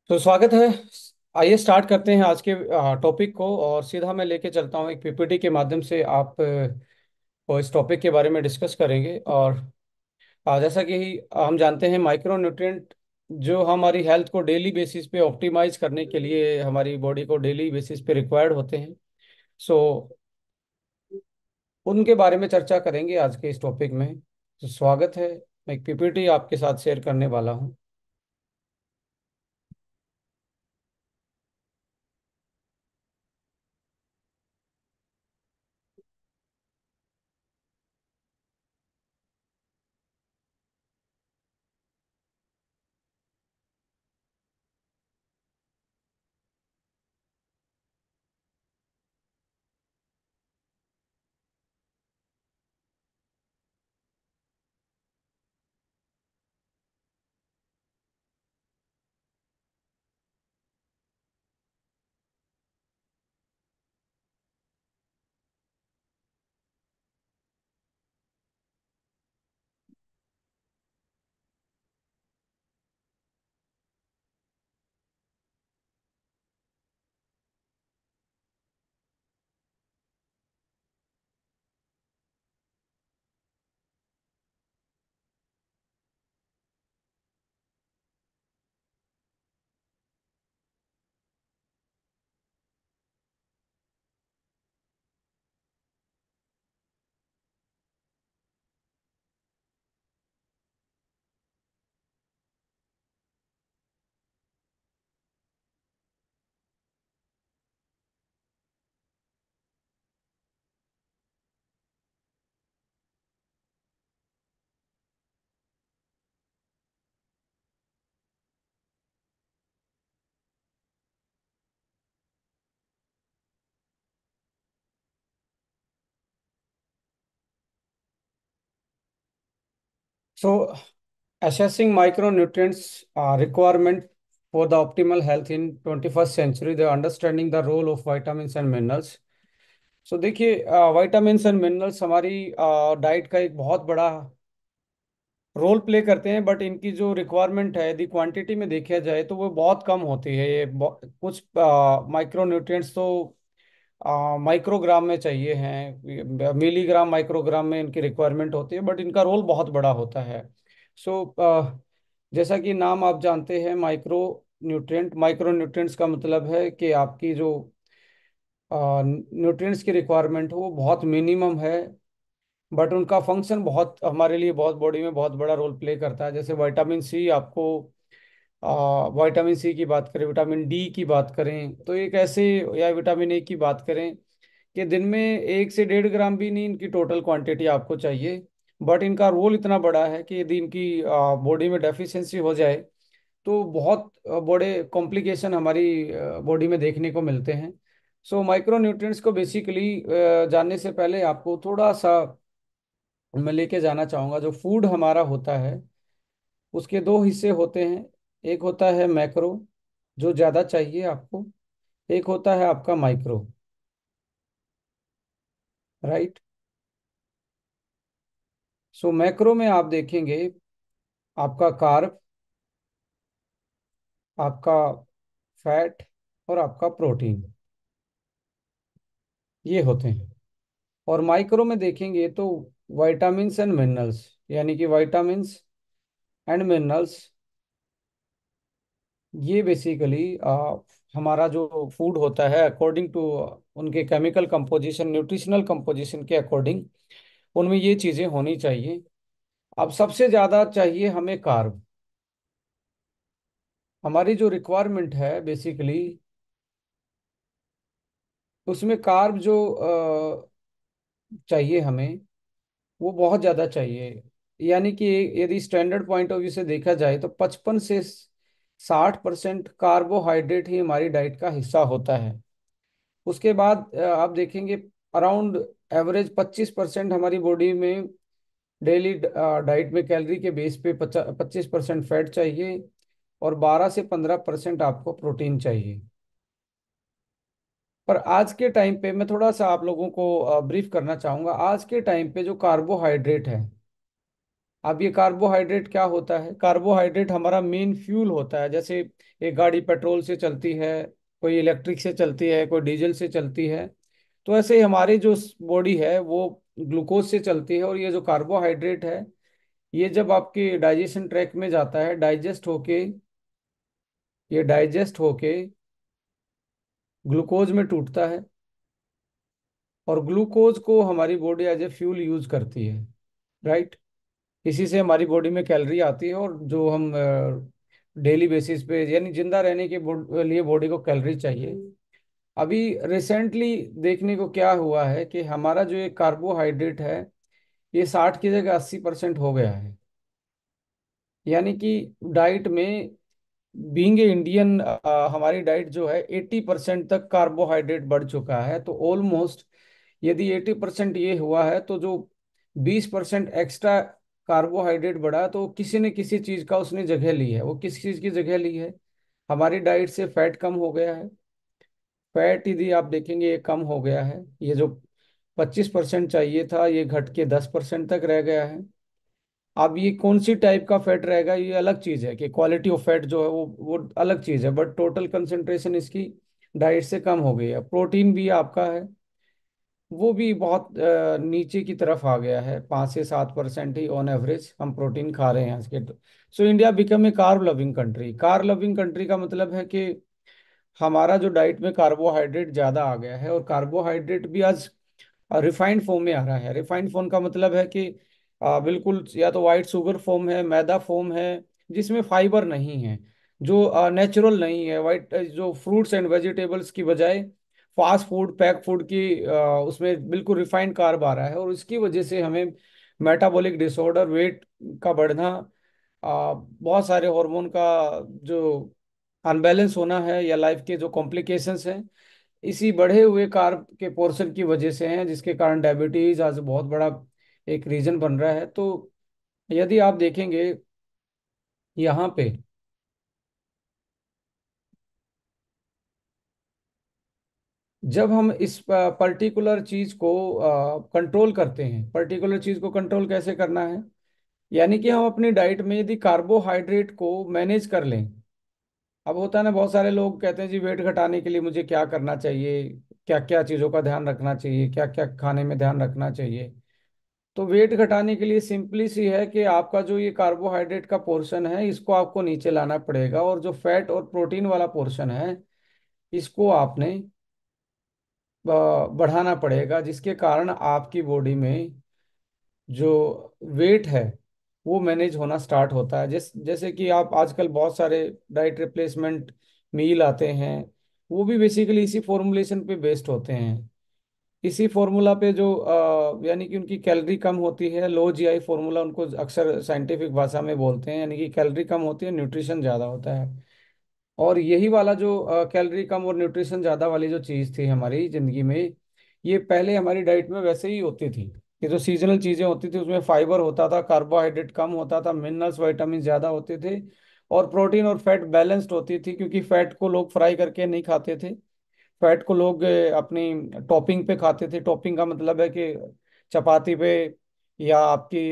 तो स्वागत है। आइए स्टार्ट करते हैं आज के टॉपिक को और सीधा मैं लेके चलता हूँ एक पीपीटी के माध्यम से आप को इस टॉपिक के बारे में डिस्कस करेंगे। और जैसा कि हम जानते हैं माइक्रो न्यूट्रिएंट जो हमारी हेल्थ को डेली बेसिस पे ऑप्टिमाइज करने के लिए हमारी बॉडी को डेली बेसिस पे रिक्वायर्ड होते हैं। सो उनके बारे में चर्चा करेंगे आज के इस टॉपिक में। तो स्वागत है। मैं एक पीपीटी आपके साथ शेयर करने वाला हूँ। So, assessing micronutrients requirement for the optimal health in 21st century, the understanding the role of vitamins and minerals. So देखिए, vitamins and minerals हमारी डाइट का एक बहुत बड़ा रोल प्ले करते हैं, बट इनकी जो रिक्वायरमेंट है यदि क्वांटिटी में देखा जाए तो वो बहुत कम होती है। ये कुछ माइक्रोन्यूट्रिएंट्स तो माइक्रोग्राम में चाहिए हैं, मिलीग्राम माइक्रोग्राम में इनकी रिक्वायरमेंट होती है, बट इनका रोल बहुत बड़ा होता है। सो जैसा कि नाम आप जानते हैं, माइक्रो न्यूट्रिएंट्स का मतलब है कि आपकी जो न्यूट्रिएंट्स की रिक्वायरमेंट है वो बहुत मिनिमम है, बट उनका फंक्शन बहुत हमारे लिए बहुत बॉडी में बहुत बड़ा रोल प्ले करता है। जैसे विटामिन सी आपको, विटामिन सी की बात करें, विटामिन डी की बात करें तो एक ऐसे, या विटामिन ए की बात करें कि दिन में 1 से 1.5 ग्राम भी नहीं इनकी टोटल क्वांटिटी आपको चाहिए। बट इनका रोल इतना बड़ा है कि यदि इनकी बॉडी में डेफिशिएंसी हो जाए तो बहुत बड़े कॉम्प्लिकेशन हमारी बॉडी में देखने को मिलते हैं। सो माइक्रो न्यूट्रिएंट्स को बेसिकली जानने से पहले आपको थोड़ा सा मैं लेके जाना चाहूँगा। जो फूड हमारा होता है उसके दो हिस्से होते हैं। एक होता है मैक्रो, जो ज़्यादा चाहिए आपको। एक होता है आपका माइक्रो। राइट। सो मैक्रो में आप देखेंगे आपका कार्ब, आपका फैट और आपका प्रोटीन, ये होते हैं। और माइक्रो में देखेंगे तो विटामिन्स एंड मिनरल्स, यानी कि विटामिन्स एंड मिनरल्स, ये बेसिकली हमारा जो फूड होता है अकॉर्डिंग टू उनके केमिकल कंपोजिशन, न्यूट्रिशनल कंपोजिशन के अकॉर्डिंग उनमें ये चीज़ें होनी चाहिए। अब सबसे ज़्यादा चाहिए हमें कार्ब। हमारी जो रिक्वायरमेंट है बेसिकली उसमें कार्ब जो चाहिए हमें वो बहुत ज़्यादा चाहिए। यानी कि यदि स्टैंडर्ड पॉइंट ऑफ व्यू से देखा जाए तो 55 से 60% कार्बोहाइड्रेट ही हमारी डाइट का हिस्सा होता है। उसके बाद आप देखेंगे अराउंड एवरेज 25% हमारी बॉडी में डेली डाइट में कैलोरी के बेस पे 25% फैट चाहिए और 12 से 15% आपको प्रोटीन चाहिए। पर आज के टाइम पे मैं थोड़ा सा आप लोगों को ब्रीफ करना चाहूँगा। आज के टाइम पे जो कार्बोहाइड्रेट है, अब ये कार्बोहाइड्रेट क्या होता है? कार्बोहाइड्रेट हमारा मेन फ्यूल होता है। जैसे एक गाड़ी पेट्रोल से चलती है, कोई इलेक्ट्रिक से चलती है, कोई डीजल से चलती है, तो ऐसे ही हमारी जो बॉडी है वो ग्लूकोज से चलती है। और ये जो कार्बोहाइड्रेट है, ये जब आपके डाइजेशन ट्रैक में जाता है, डाइजेस्ट होके ग्लूकोज में टूटता है, और ग्लूकोज को हमारी body as a fuel use करती है। राइट। इसी से हमारी बॉडी में कैलोरी आती है, और जो हम डेली बेसिस पे, यानी जिंदा रहने के लिए बॉडी को कैलोरी चाहिए। अभी रिसेंटली देखने को क्या हुआ है कि हमारा जो ये कार्बोहाइड्रेट है, ये 60 की जगह 80% हो गया है। यानी कि डाइट में, बीइंग ए इंडियन, हमारी डाइट जो है 80% तक कार्बोहाइड्रेट बढ़ चुका है। तो ऑलमोस्ट, यदि 80% ये हुआ है, तो जो 20% एक्स्ट्रा कार्बोहाइड्रेट बढ़ा, तो किसी न किसी चीज का उसने जगह ली है। वो किस चीज की जगह ली है? हमारी डाइट से फैट कम हो गया है। फैट यदि आप देखेंगे, ये कम हो गया है। ये जो 25% चाहिए था, ये घट के 10% तक रह गया है। अब ये कौन सी टाइप का फैट रहेगा, ये अलग चीज है, कि क्वालिटी ऑफ फैट जो है वो अलग चीज है, बट टोटल कंसंट्रेशन इसकी डाइट से कम हो गई है। प्रोटीन भी आपका है, वो भी बहुत नीचे की तरफ आ गया है। 5 से 7% ही ऑन एवरेज हम प्रोटीन खा रहे हैं इसके। So India become a carb loving country. Carb loving country का मतलब है कि हमारा जो डाइट में कार्बोहाइड्रेट ज़्यादा आ गया है, और कार्बोहाइड्रेट भी आज रिफाइंड फॉर्म में आ रहा है। रिफाइंड फॉर्म का मतलब है कि बिल्कुल या तो वाइट शुगर फॉर्म है, मैदा फॉर्म है, जिसमें फाइबर नहीं है, जो नेचुरल नहीं है। वाइट जो फ्रूट्स एंड वेजिटेबल्स की बजाय फास्ट फूड, पैक फूड की, उसमें बिल्कुल रिफाइंड कार्ब आ रहा है, और उसकी वजह से हमें मेटाबॉलिक डिसऑर्डर, वेट का बढ़ना, बहुत सारे हार्मोन का जो अनबैलेंस होना है, या लाइफ के जो कॉम्प्लिकेशंस हैं, इसी बढ़े हुए कार्ब के पोर्शन की वजह से हैं, जिसके कारण डायबिटीज आज बहुत बड़ा एक रीजन बन रहा है। तो यदि आप देखेंगे यहाँ पे, जब हम इस पर्टिकुलर चीज को कंट्रोल करते हैं, पर्टिकुलर चीज को कंट्रोल कैसे करना है, यानी कि हम अपनी डाइट में यदि कार्बोहाइड्रेट को मैनेज कर लें। अब होता है ना, बहुत सारे लोग कहते हैं जी वेट घटाने के लिए मुझे क्या करना चाहिए, क्या क्या चीज़ों का ध्यान रखना चाहिए, क्या क्या खाने में ध्यान रखना चाहिए। तो वेट घटाने के लिए सिंपली सी है कि आपका जो ये कार्बोहाइड्रेट का पोर्शन है, इसको आपको नीचे लाना पड़ेगा, और जो फैट और प्रोटीन वाला पोर्शन है, इसको आपने बढ़ाना पड़ेगा, जिसके कारण आपकी बॉडी में जो वेट है वो मैनेज होना स्टार्ट होता है। जैसे कि आप आजकल बहुत सारे डाइट रिप्लेसमेंट मील आते हैं, वो भी बेसिकली इसी फॉर्मुलेशन पे बेस्ड होते हैं। इसी फॉर्मूला पे जो यानी कि उनकी कैलोरी कम होती है, लो जीआई फॉर्मूला उनको अक्सर साइंटिफिक भाषा में बोलते हैं, यानी कि कैलोरी कम होती है, न्यूट्रिशन ज़्यादा होता है। और यही वाला जो कैलोरी कम और न्यूट्रिशन ज़्यादा वाली जो चीज़ थी हमारी ज़िंदगी में, ये पहले हमारी डाइट में वैसे ही होती थी। ये जो सीजनल चीज़ें होती थी, उसमें फाइबर होता था, कार्बोहाइड्रेट कम होता था, मिनरल्स विटामिन ज़्यादा होते थे, और प्रोटीन और फैट बैलेंस्ड होती थी, क्योंकि फैट को लोग फ्राई करके नहीं खाते थे। फैट को लोग अपनी टॉपिंग पे खाते थे। टॉपिंग का मतलब है कि चपाती पे, या आपकी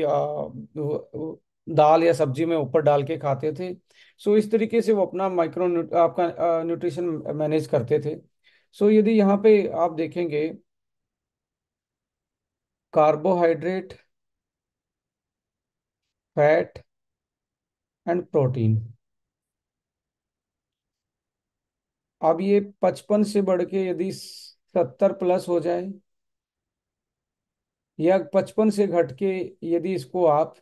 दाल या सब्जी में ऊपर डाल के खाते थे। सो इस तरीके से वो अपना आपका न्यूट्रिशन मैनेज करते थे। सो यदि यहाँ पे आप देखेंगे, कार्बोहाइड्रेट, फैट एंड प्रोटीन, अब ये 55 से बढ़ के यदि 70+ हो जाए, या 55 से घट के यदि इसको आप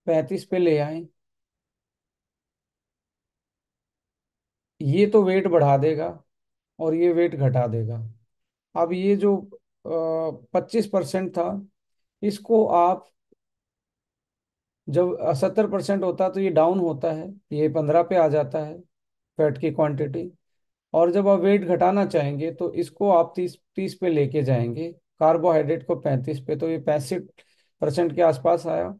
35 पे ले आए, ये तो वेट बढ़ा देगा, और ये वेट घटा देगा। अब ये जो 25% था, इसको आप, जब 70% होता है तो ये डाउन होता है, ये 15 पे आ जाता है फैट की क्वांटिटी। और जब आप वेट घटाना चाहेंगे तो इसको आप 30 पे लेके जाएंगे, कार्बोहाइड्रेट को 35 पे, तो ये 65% के आसपास आया।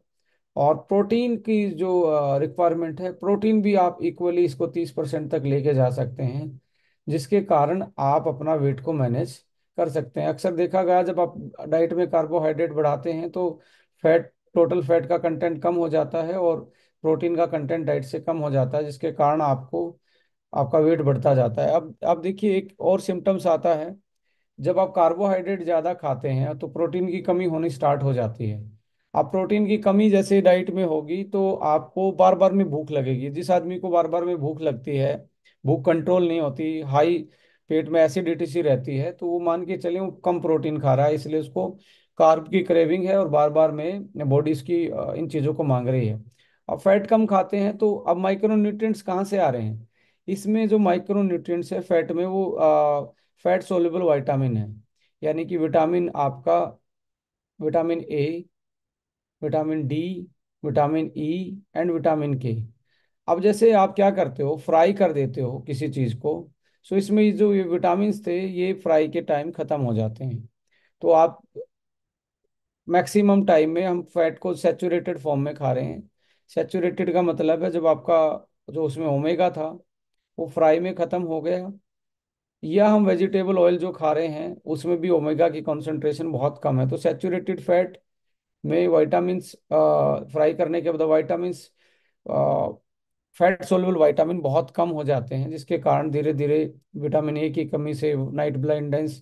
और प्रोटीन की जो रिक्वायरमेंट है, प्रोटीन भी आप इक्वली इसको 30% तक लेके जा सकते हैं, जिसके कारण आप अपना वेट को मैनेज कर सकते हैं। अक्सर देखा गया, जब आप डाइट में कार्बोहाइड्रेट बढ़ाते हैं तो फैट टोटल फैट का कंटेंट कम हो जाता है और प्रोटीन का कंटेंट डाइट से कम हो जाता है, जिसके कारण आपको आपका वेट बढ़ता जाता है। अब देखिए एक और सिम्टम्स आता है। जब आप कार्बोहाइड्रेट ज़्यादा खाते हैं तो प्रोटीन की कमी होनी स्टार्ट हो जाती है। अब प्रोटीन की कमी जैसे डाइट में होगी तो आपको बार बार में भूख लगेगी। जिस आदमी को बार बार में भूख लगती है, भूख कंट्रोल नहीं होती, हाई पेट में एसिडिटी सी रहती है, तो वो मान के चले वो कम प्रोटीन खा रहा है, इसलिए उसको कार्ब की क्रेविंग है और बार बार में बॉडी इसकी इन चीज़ों को मांग रही है। अब फैट कम खाते हैं तो अब माइक्रो न्यूट्रिएंट्स कहाँ से आ रहे हैं? इसमें जो माइक्रो न्यूट्रिएंट्स है फैट में, वो फैट सोल्यूबल विटामिन है। यानी कि विटामिन आपका, vitamin A, vitamin D, vitamin E and vitamin के। अब जैसे आप क्या करते हो, फ्राई कर देते हो किसी चीज़ को, सो इसमें जो ये विटामिन थे ये फ्राई के टाइम खत्म हो जाते हैं। तो आप मैक्सिमम टाइम में हम फैट को सेचूरेटेड फॉर्म में खा रहे हैं। सेचूरेटेड का मतलब है जब आपका जो उसमें ओमेगा था वो फ्राई में खत्म हो गया, या हम वेजिटेबल ऑयल जो खा रहे हैं उसमें भी ओमेगा की कॉन्सेंट्रेशन बहुत कम है। तो सेचूरेटेड फैट में विटामिन्स फ्राई करने के बाद विटामिन्स, फैट सोल्युबल विटामिन बहुत कम हो जाते हैं, जिसके कारण धीरे धीरे विटामिन ए की कमी से नाइट ब्लाइंडनेस,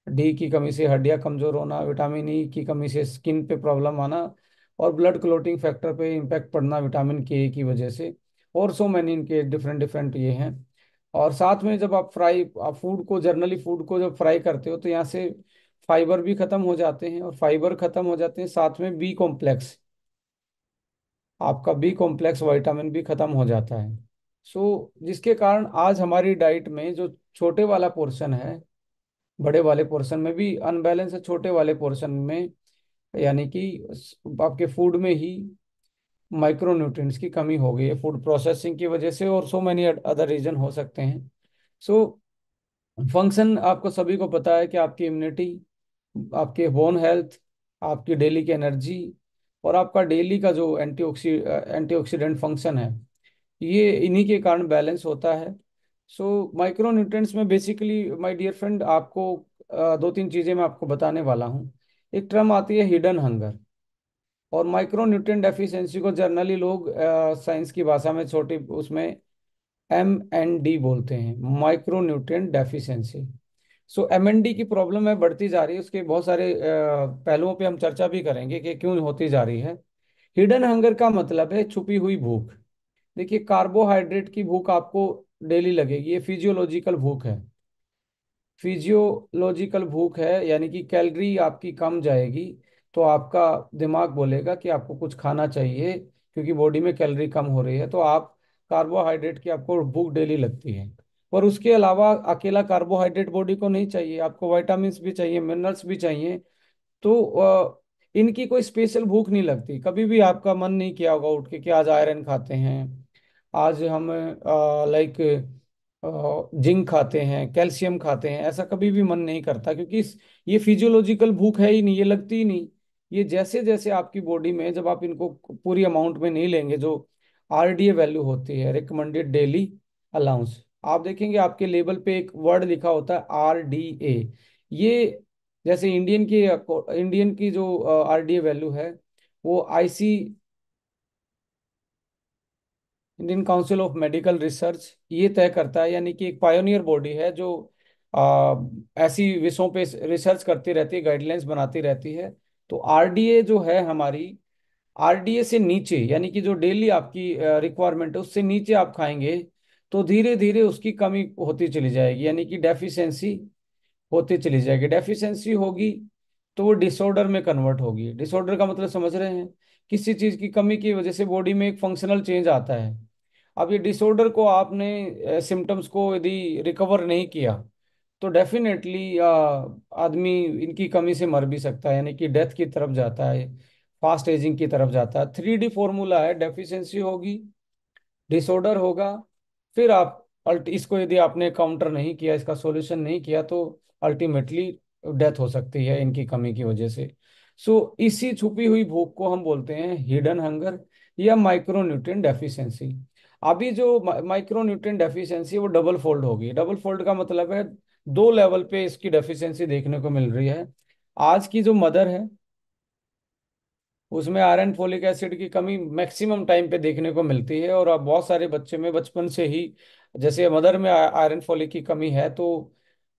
डी की कमी से हड्डियां कमजोर होना, विटामिन ई की कमी से स्किन पे प्रॉब्लम आना, और ब्लड क्लोटिंग फैक्टर पे इम्पैक्ट पड़ना विटामिन के की वजह से, और सो मैनी इनके डिफरेंट डिफरेंट ये हैं। और साथ में जब आप आप फूड को, जर्नली फूड को जब फ्राई करते हो तो यहाँ से फाइबर भी खत्म हो जाते हैं, और फाइबर खत्म हो जाते हैं साथ में बी कॉम्प्लेक्स, आपका बी कॉम्प्लेक्स विटामिन भी खत्म हो जाता है। सो जिसके कारण आज हमारी डाइट में जो छोटे वाला पोर्शन है, बड़े वाले पोर्शन में भी अनबैलेंस है। छोटे वाले पोर्शन में यानी कि आपके फूड में ही माइक्रो न्यूट्रिएंट्स की कमी हो गई है, फूड प्रोसेसिंग की वजह से, और सो मैनी अदर रीजन हो सकते हैं। सो फंक्शन आपको सभी को पता है कि आपकी इम्यूनिटी, आपके बोन हेल्थ, आपकी डेली की एनर्जी, और आपका डेली का जो एंटीऑक्सीडेंट फंक्शन है, ये इन्हीं के कारण बैलेंस होता है। सो माइक्रो न्यूट्रिएंट्स में बेसिकली माय डियर फ्रेंड आपको दो तीन चीज़ें मैं आपको बताने वाला हूँ। एक टर्म आती है हिडन हंगर, और माइक्रो न्यूट्रिएंट डेफिशिएंसी को जर्नली लोग साइंस की भाषा में छोटी उसमें MND बोलते हैं, माइक्रो न्यूट्रिएंट डेफिशिएंसी। सो MND की प्रॉब्लम है बढ़ती जा रही है, उसके बहुत सारे पहलुओं पे हम चर्चा भी करेंगे कि क्यों होती जा रही है। हिडन हंगर का मतलब है छुपी हुई भूख। देखिए कार्बोहाइड्रेट की भूख आपको डेली लगेगी, ये फिजियोलॉजिकल भूख है। फिजियोलॉजिकल भूख है यानी कि कैलोरी आपकी कम जाएगी तो आपका दिमाग बोलेगा कि आपको कुछ खाना चाहिए, क्योंकि बॉडी में कैलोरी कम हो रही है, तो आप कार्बोहाइड्रेट की आपको भूख डेली लगती है। पर उसके अलावा अकेला कार्बोहाइड्रेट बॉडी को नहीं चाहिए, आपको विटामिन्स भी चाहिए, मिनरल्स भी चाहिए। तो इनकी कोई स्पेशल भूख नहीं लगती। कभी भी आपका मन नहीं किया होगा उठ के कि आज आयरन खाते हैं, आज हम लाइक जिंक खाते हैं, कैल्शियम खाते हैं, ऐसा कभी भी मन नहीं करता, क्योंकि ये फिजियोलॉजिकल भूख है ही नहीं, ये लगती ही नहीं। ये जैसे जैसे आपकी बॉडी में जब आप इनको पूरी अमाउंट में नहीं लेंगे, जो RDA वैल्यू होती है, रिकमेंडेड डेली अलाउंस, आप देखेंगे आपके लेबल पे एक वर्ड लिखा होता है RDA। ये जैसे इंडियन की जो RDA वैल्यू है, वो Indian council of medical research ये तय करता है। यानी कि एक पायोनियर बॉडी है जो ऐसी विषयों पे रिसर्च करती रहती है, गाइडलाइंस बनाती रहती है। तो RDA जो है हमारी, RDA से नीचे यानी कि जो डेली आपकी रिक्वायरमेंट है उससे नीचे आप खाएंगे तो धीरे धीरे उसकी कमी होती चली जाएगी, यानी कि डेफिशिएंसी होती चली जाएगी। डेफिशिएंसी होगी तो वो डिसऑर्डर में कन्वर्ट होगी। डिसऑर्डर का मतलब समझ रहे हैं? किसी चीज की कमी की वजह से बॉडी में एक फंक्शनल चेंज आता है। अब ये डिसऑर्डर को आपने सिम्टम्स को यदि रिकवर नहीं किया तो डेफिनेटली आदमी इनकी कमी से मर भी सकता है, यानी कि डेथ की तरफ जाता है, फास्ट एजिंग की तरफ जाता है। 3D फॉर्मूला है, डेफिशिएंसी होगी, डिसऑर्डर होगा, फिर आप अल्ट इसको यदि आपने काउंटर नहीं किया, इसका सॉल्यूशन नहीं किया, तो अल्टीमेटली डेथ हो सकती है इनकी कमी की वजह से। सो इसी छुपी हुई भूख को हम बोलते हैं हिडन हंगर या माइक्रो न्यूट्रिएंट डेफिशिएंसी। अभी जो माइक्रो न्यूट्रिएंट डेफिशिएंसी वो डबल फोल्ड होगी। डबल फोल्ड का मतलब है दो लेवल पे इसकी डेफिशिएंसी देखने को मिल रही है। आज की जो मदर है, उसमें आयरन फोलिक एसिड की कमी मैक्सिमम टाइम पे देखने को मिलती है। और अब बहुत सारे बच्चे में बचपन से ही, जैसे मदर में आयरन फोलिक की कमी है, तो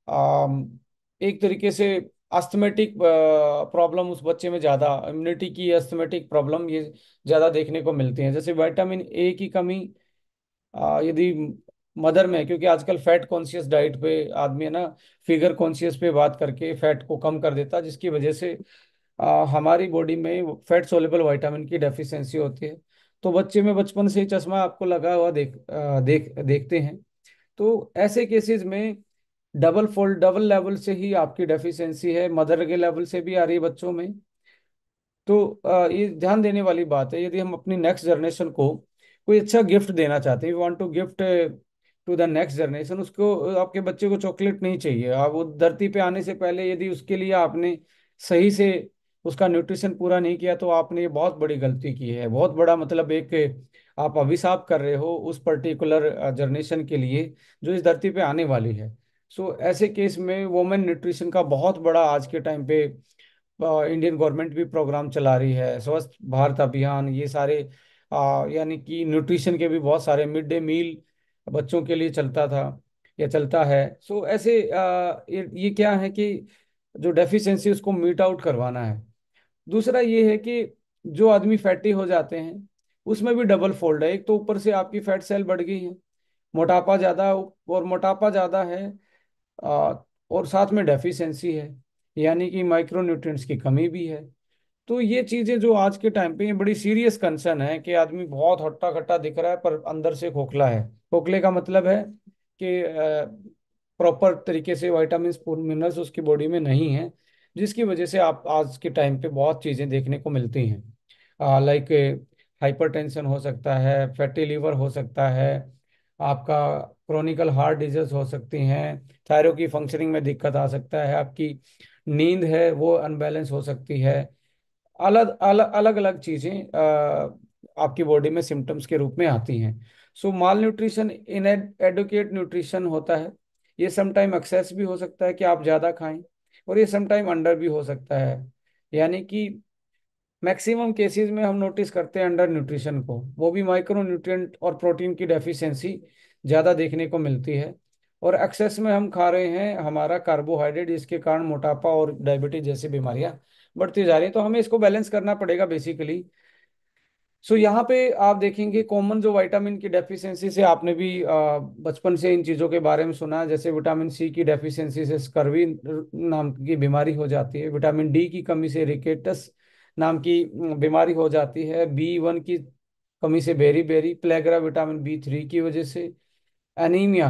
आम, एक तरीके से अस्थमेटिक प्रॉब्लम उस बच्चे में ज़्यादा, इम्यूनिटी की अस्थमेटिक प्रॉब्लम ये ज़्यादा देखने को मिलती हैं। जैसे विटामिन ए की कमी यदि मदर में है, क्योंकि आजकल फैट कॉन्शियस डाइट पे आदमी है ना, फिगर कॉन्शियस पे बात करके फैट को कम कर देता है, जिसकी वजह से हमारी बॉडी में फैट सोल्युबल विटामिन की डेफिशिएंसी होती है। तो बच्चे में बचपन से ही चश्मा आपको लगा हुआ देखते हैं। तो ऐसे केसेस में डबल लेवल से ही आपकी डेफिशिएंसी है, मदर के लेवल से भी आ रही है बच्चों में। तो ये ध्यान देने वाली बात है। यदि हम अपनी नेक्स्ट जनरेशन को कोई अच्छा गिफ्ट देना चाहते हैं, we want to gift to the next generation, उसको आपके बच्चे को चॉकलेट नहीं चाहिए। आप वो धरती पे आने से पहले यदि उसके लिए आपने सही से उसका न्यूट्रिशन पूरा नहीं किया, तो आपने ये बहुत बड़ी गलती की है। बहुत बड़ा मतलब एक आप अभिशाप कर रहे हो उस पर्टिकुलर जनरेशन के लिए जो इस धरती पे आने वाली है। सो ऐसे केस में वुमेन न्यूट्रिशन का बहुत बड़ा आज के टाइम पे इंडियन गवर्नमेंट भी प्रोग्राम चला रही है, स्वस्थ भारत अभियान, ये सारे यानी कि न्यूट्रिशन के भी बहुत सारे मिड डे मील बच्चों के लिए चलता था या चलता है। सो ऐसे ये क्या है कि जो डेफिशिएंसी उसको मीट आउट करवाना है। दूसरा ये है कि जो आदमी फैटी हो जाते हैं उसमें भी डबल फोल्ड है। एक तो ऊपर से आपकी फैट सेल बढ़ गई है, मोटापा ज्यादा, और मोटापा ज्यादा है, और साथ में डेफिशिएंसी है, यानी कि माइक्रो न्यूट्रिएंट्स की कमी भी है। तो ये चीजें जो आज के टाइम पे ये बड़ी सीरियस कंसर्न है कि आदमी बहुत हट्टा कट्टा दिख रहा है पर अंदर से खोखला है। खोखले का मतलब है कि प्रॉपर तरीके से विटामिन मिनरल्स उसकी बॉडी में नहीं है, जिसकी वजह से आप आज के टाइम पे बहुत चीजें देखने को मिलती हैं, लाइक हाइपरटेंशन हो सकता है, फैटी लीवर हो सकता है, आपका क्रोनिकल हार्ट डिजीज हो सकती हैं, थायराइड की फंक्शनिंग में दिक्कत आ सकता है, आपकी नींद है वो अनबैलेंस हो सकती है। अलग अलग अलग अलग चीजें आपकी बॉडी में सिम्टम्स के रूप में आती हैं। सो माल न्यूट्रिशन इन एडुकेट न्यूट्रिशन होता है। ये समटाइम एक्सेस भी हो सकता है कि आप ज्यादा खाएं, और ये समटाइम अंडर भी हो सकता है। यानी कि मैक्सिमम केसेस में हम नोटिस करते हैं अंडर न्यूट्रिशन को, वो भी माइक्रो न्यूट्रिएंट और प्रोटीन की डेफिशिएंसी ज़्यादा देखने को मिलती है। और एक्सेस में हम खा रहे हैं हमारा कार्बोहाइड्रेट, जिसके कारण मोटापा और डायबिटीज जैसी बीमारियां बढ़ती जा रही हैं। तो हमें इसको बैलेंस करना पड़ेगा बेसिकली। सो यहाँ पे आप देखेंगे कॉमन जो विटामिन की डेफिशिएंसी से आपने भी बचपन से इन चीज़ों के बारे में सुना है, जैसे विटामिन सी की डेफिशिएंसी से स्कर्वी नाम की बीमारी हो जाती है, विटामिन डी की कमी से रिकेटस नाम की बीमारी हो जाती है, बी 1 की कमी से बेरी बेरी प्लेगरा, विटामिन बी 3 की वजह से एनीमिया,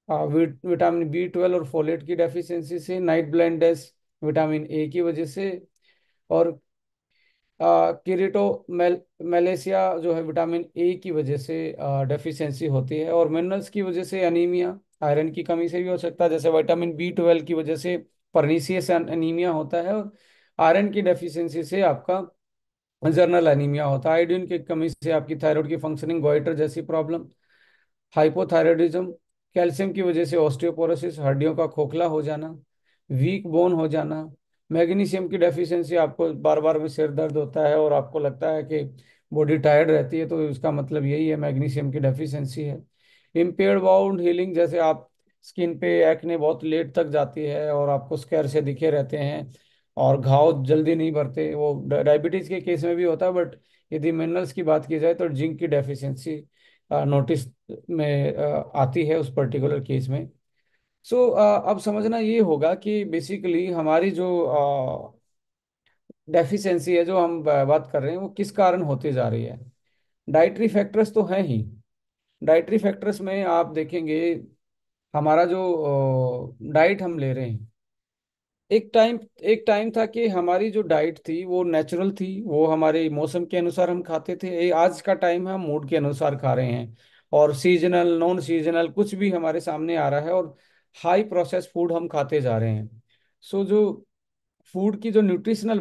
विटामिन बी 12 और फोलेट की डेफिशिएंसी से, नाइट ब्लाइंडनेस विटामिन ए की वजह से, और किरीटो मेलेशिया जो है विटामिन ए की वजह से डेफिशिएंसी होती है, और मिनरल्स की वजह से एनीमिया, आयरन की कमी से भी हो सकता है, जैसे विटामिन बी 12 की वजह से परनीसियस एनीमिया होता है, और आयरन की डेफिशिएंसी से आपका जर्नल एनीमिया होता है, आयोडीन की कमी से आपकी थायराइड की फंक्शनिंग, गोइटर जैसी प्रॉब्लम, हाइपोथायराइडिज्म, कैल्शियम की वजह से ऑस्टियोपोरोसिस, हड्डियों का खोखला हो जाना, वीक बोन हो जाना, मैग्नीशियम की डेफिशिएंसी, आपको बार बार में सिर दर्द होता है और आपको लगता है कि बॉडी टायर्ड रहती है, तो इसका मतलब यही है, मैग्नीशियम की डेफिशिएंसी है। इम्पेयर्ड वाउंड हीलिंग, जैसे आप स्किन पे एक्ने बहुत लेट तक जाती है और आपको स्कैर से दिखे रहते हैं और घाव जल्दी नहीं भरते, वो डायबिटीज के केस में भी होता है। बट यदि मिनरल्स की बात की जाए तो जिंक की डेफिशिएंसी नोटिस में आती है उस पर्टिकुलर केस में। सो अब समझना ये होगा कि बेसिकली हमारी जो डेफिशिएंसी है, जो हम बात कर रहे हैं, वो किस कारण होती जा रही है। डाइटरी फैक्टर्स तो हैं ही। डाइटरी फैक्टर्स में आप देखेंगे हमारा जो डाइट हम ले रहे हैं, एक टाइम था कि हमारी जो डाइट थी वो नेचुरल थी, वो हमारे मौसम के अनुसार हम खाते थे। आज का टाइम है हम मूड के अनुसार खा रहे हैं, और सीजनल नॉन सीजनल कुछ भी हमारे सामने आ रहा है, और हाई प्रोसेस फूड हम खाते जा रहे हैं। सो जो फूड की जो न्यूट्रिशनल